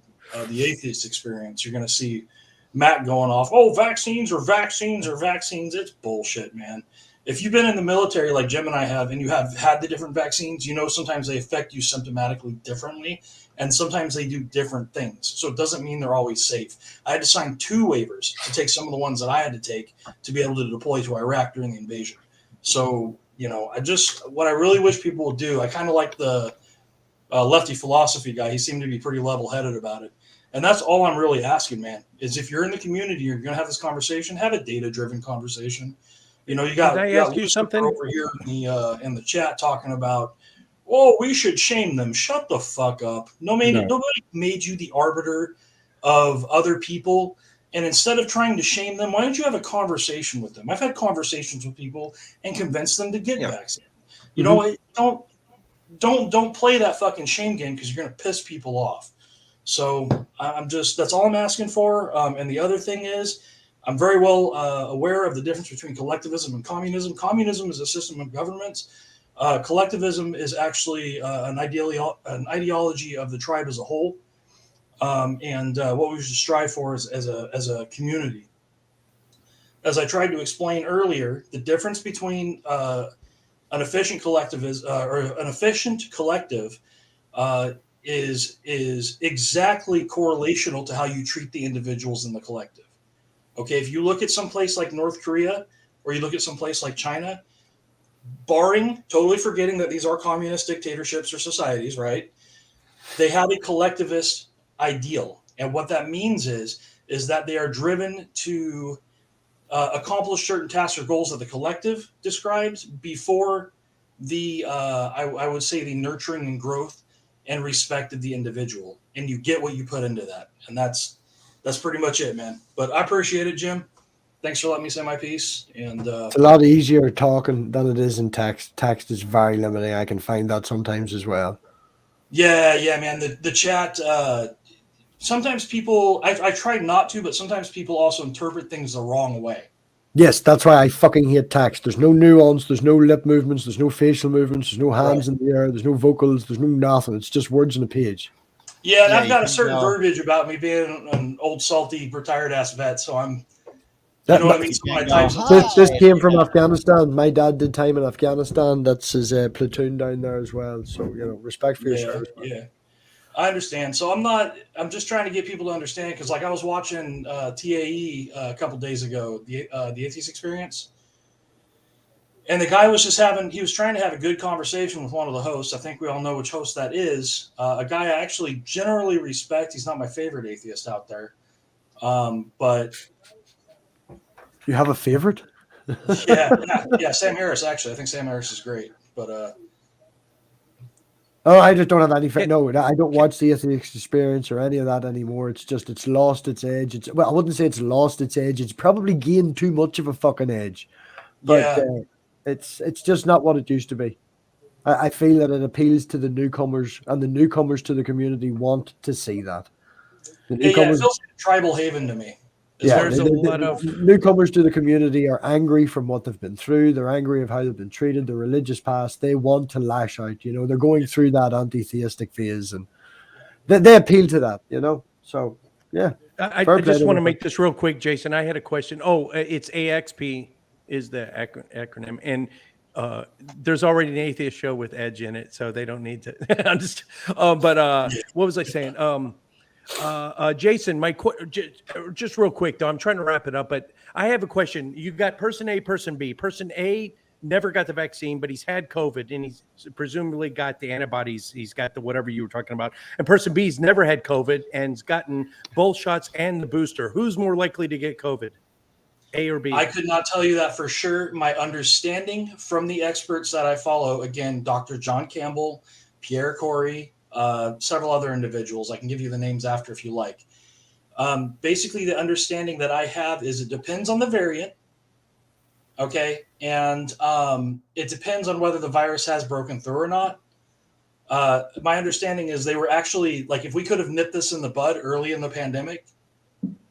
Atheist Experience, you're going to see Matt going off, "Oh, vaccines are vaccines are vaccines." It's bullshit, man. If you've been in the military like Jim and I have, and you have had the different vaccines, sometimes they affect you symptomatically differently, and sometimes they do different things. So it doesn't mean they're always safe. I had to sign 2 waivers to take some of the ones that I had to take to be able to deploy to Iraq during the invasion. So, what I really wish people would do, I kind of like the lefty philosophy guy. He seemed to be pretty level-headed about it. And that's all I'm really asking, man, is if you're in the community, you're going to have this conversation, have a data-driven conversation. You got something over here in the chat talking about, "Oh, we should shame them." Shut the fuck up. Nobody made you the arbiter of other people. And instead of trying to shame them, why don't you have a conversation with them? I've had conversations with people and convinced them to get vaccinated. Don't play that fucking shame game, because you're going to piss people off. So that's all I'm asking for. And the other thing is, I'm very well aware of the difference between collectivism and communism. Communism is a system of governments. Collectivism is actually an ideology of the tribe as a whole, and what we should strive for is as a community. As I tried to explain earlier, the difference between an efficient collective is exactly correlational to how you treat the individuals in the collective. Okay, if you look at some place like North Korea, or you look at some place like China, totally forgetting that these are communist dictatorships or societies, right? They have a collectivist ideal. And what that means is that they are driven to accomplish certain tasks or goals that the collective describes before the, I would say, the nurturing and growth and respect of the individual. And you get what you put into that. And that's pretty much it, man. But I appreciate it, Jim. Thanks for letting me say my piece. And it's a lot easier talking than it is in text. Text is very limiting. I can find that sometimes as well. Yeah, man. The chat, sometimes people, I try not to, but sometimes people also interpret things the wrong way. Yes, that's why I fucking hate text. There's no nuance, there's no lip movements, there's no facial movements, there's no hands in the air, there's no vocals, there's no nothing. It's just words on a page. Yeah, and I've got a certain verbiage about me being an old, salty, retired-ass vet, so I'm, you know what I mean? So when I type this came from Afghanistan. My dad did time in Afghanistan. That's his platoon down there as well. So, you know, respect for your service. Yeah, I understand. So I'm just trying to get people to understand, because like I was watching TAE a couple days ago, the Atheist Experience, and the guy was he was trying to have a good conversation with one of the hosts. I think we all know which host that is. A guy I actually generally respect. He's not my favorite atheist out there. But you have a favorite? yeah, Sam Harris, actually. I think Sam Harris is great. But oh, I just don't have any. No, I don't watch the Atheist Experience or any of that anymore. It's lost its edge. Well, I wouldn't say it's lost its edge. It's probably gained too much of a fucking edge. But it's just not what it used to be. I feel that it appeals to the newcomers, and the newcomers to the community want to see that. The newcomers, it feels like a tribal haven to me. There's a lot of newcomers to the community are angry from what they've been through. They're angry of how they've been treated, their religious past. They want to lash out. You know, they're going through that anti-theistic phase, and they appeal to that. You know, so yeah. I just want to make this real quick, Jason. I had a question. Oh, it's AXP is the acronym, and there's already an atheist show with Edge in it, so they don't need to. What was I saying? Jason, just real quick though, I'm trying to wrap it up, but I have a question. You got person A, person B. Person A never got the vaccine, but he's had COVID and he's presumably got the antibodies. He's got the whatever you were talking about. And person B's never had COVID and's gotten both shots and the booster. Who's more likely to get COVID? A or B? I could not tell you that for sure. My understanding from the experts that I follow, again, Dr. John Campbell, Pierre Corey, several other individuals. I can give you the names after if you like. Basically, the understanding that I have is it depends on the variant. Okay. And it depends on whether the virus has broken through or not. My understanding is they were actually, like, if we could have nipped this in the bud early in the pandemic,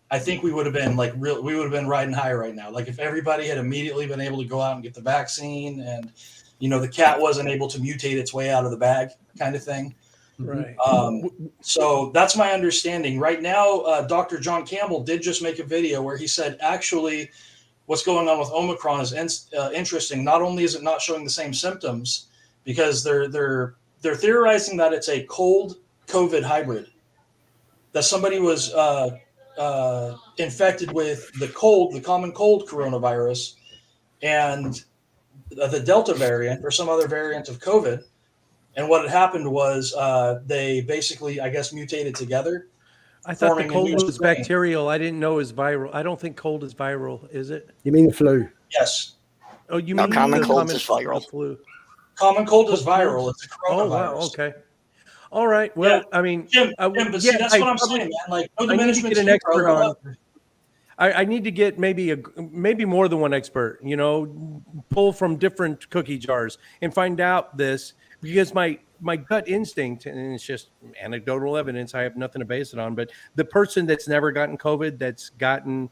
I think we would have been we would have been riding high right now. Like if everybody had immediately been able to go out and get the vaccine, and, you know, the cat wasn't able to mutate its way out of the bag kind of thing. Right. So that's my understanding right now. Dr. John Campbell did just make a video where he said, actually, what's going on with Omicron is interesting. Not only is it not showing the same symptoms, because they're theorizing that it's a cold COVID hybrid, that somebody was infected with the common cold coronavirus, and the Delta variant or some other variant of COVID. And what had happened was they basically, I guess, mutated together. I thought the cold was bacterial. I didn't know it was viral. I don't think cold is viral, is it? You mean the flu? Yes. Oh, you mean common cold is viral? Flu. Common cold is viral. It's a coronavirus. Oh, wow. Okay. All right. Well, I mean, Jim, but see, that's what I'm saying, man. Like, no diminishment to an expert on. I need to get maybe more than one expert. You know, pull from different cookie jars and find out this, because my gut instinct, and it's just anecdotal evidence, I have nothing to base it on, but the person that's never gotten COVID, that's gotten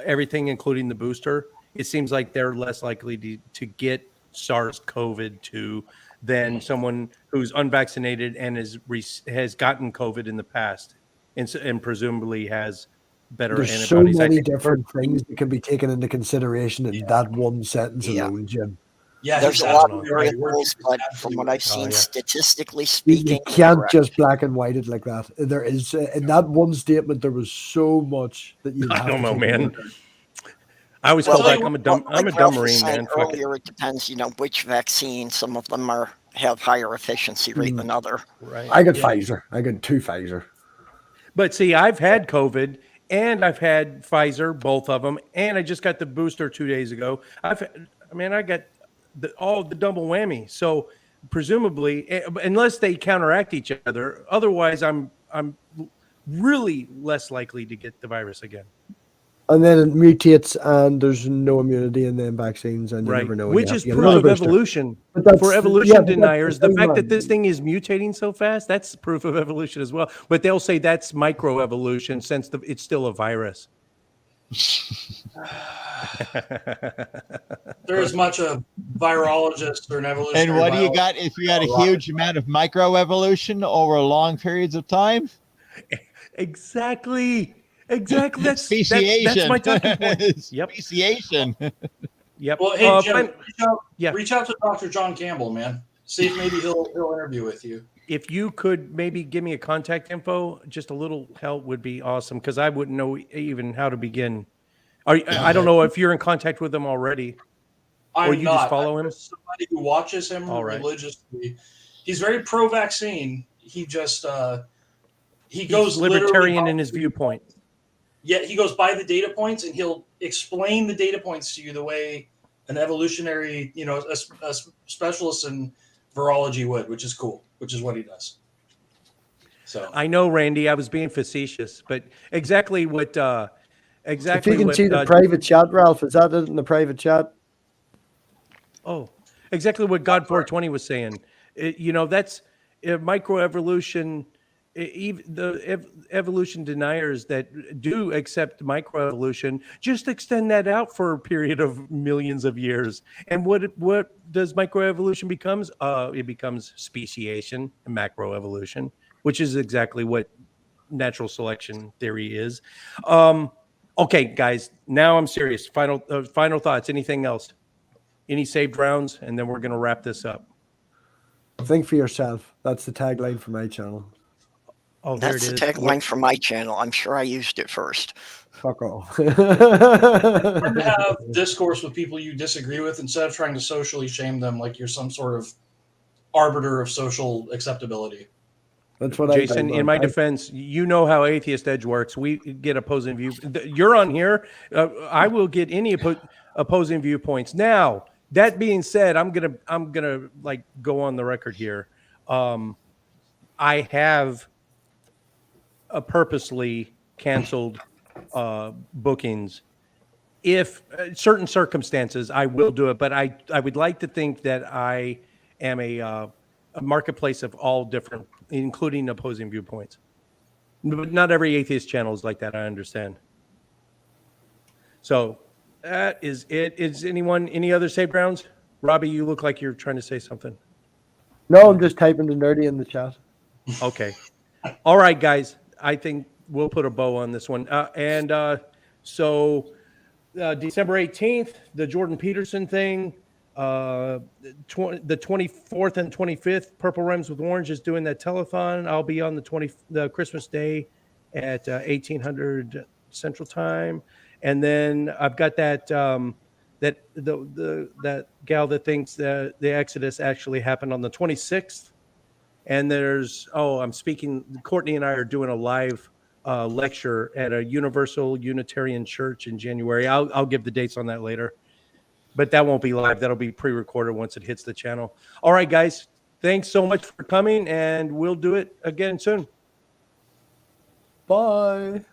everything, including the booster, it seems like they're less likely to get SARS-CoV-2 than someone who's unvaccinated and has gotten COVID in the past, and presumably has better antibodies. There's so many different things that can be taken into consideration in that one sentence alone, Jim. Yeah, there's a lot of variables, but from what I've seen, statistically speaking, you can't just black and white it like that. There is in that one statement, there was so much that you. I don't know, man. I always Well, felt like I'm a dumb Ralph was Marine, saying man. Fuck it. earlier, it depends, which vaccine. Some of them have higher efficiency rate than other. Right. I got Pfizer. I got 2 Pfizer. But see, I've had COVID and I've had Pfizer, both of them, and I just got the booster 2 days ago. I got all the double whammy. So presumably, unless they counteract each other, otherwise I'm really less likely to get the virus again. And then it mutates, and there's no immunity in them vaccines, and you never know. Which is proof of evolution. For evolution deniers, the fact that this thing is mutating so fast, that's proof of evolution as well. But they'll say that's microevolution since it's still a virus. They're as much a virologist or an evolutionary. And what do you got if you got a huge amount of microevolution over long periods of time? Exactly. That's speciation. That's my talking point. Yep. Speciation. Yep. Well, hey, Jim, reach out to Dr. John Campbell, man. See if maybe he'll interview with you. If you could maybe give me a contact info, just a little help would be awesome, because I wouldn't know even how to begin. I don't know if you're in contact with him already. Or you just follow him? Somebody who watches him religiously. He's very pro-vaccine. He just he goes libertarian in his viewpoint. Yeah, he goes by the data points, and he'll explain the data points to you the way an evolutionary, a specialist in virology would, which is cool, which is what he does. So I know, Randy, I was being facetious, but exactly what If you can see the private chat, Ralph, is that it in the private chat? Oh, exactly what God 420 was saying. That's microevolution. Even the evolution deniers that do accept microevolution just extend that out for a period of millions of years. And what does microevolution becomes? It becomes speciation and macroevolution, which is exactly what natural selection theory is. Okay, guys, now I'm serious. Final thoughts. Anything else? Any saved rounds? And then we're going to wrap this up. Think for yourself. That's the tagline for my channel. Oh, there That's it is. the tagline for my channel. I'm sure I used it first. Fuck off. to have discourse with people you disagree with instead of trying to socially shame them like you're some sort of arbiter of social acceptability. That's what Jason, in my defense, you know how Atheist Edge works. We get opposing views. You're on here. I will get any opposing viewpoints. Now, that being said, I'm gonna like go on the record here. I have purposely canceled bookings. If certain circumstances, I will do it, but I would like to think that I am a marketplace of all different, including opposing viewpoints. But not every atheist channel is like that, I understand. So that is it. Is any other saved rounds? Robbie, you look like you're trying to say something. No, I'm just typing the nerdy in the chat. Okay. All right, guys. I think we'll put a bow on this one. So December 18th, the Jordan Peterson thing. The 24th and 25th, Purple Rhymes with Orange is doing that telethon. I'll be on the Christmas Day at 1800 Central Time, and then I've got that that gal that thinks that the Exodus actually happened on the 26th, and I'm speaking. Courtney and I are doing a live lecture at a Universal Unitarian Church in January. I'll give the dates on that later. But that won't be live. That'll be pre-recorded once it hits the channel. All right, guys. Thanks so much for coming, and we'll do it again soon. Bye.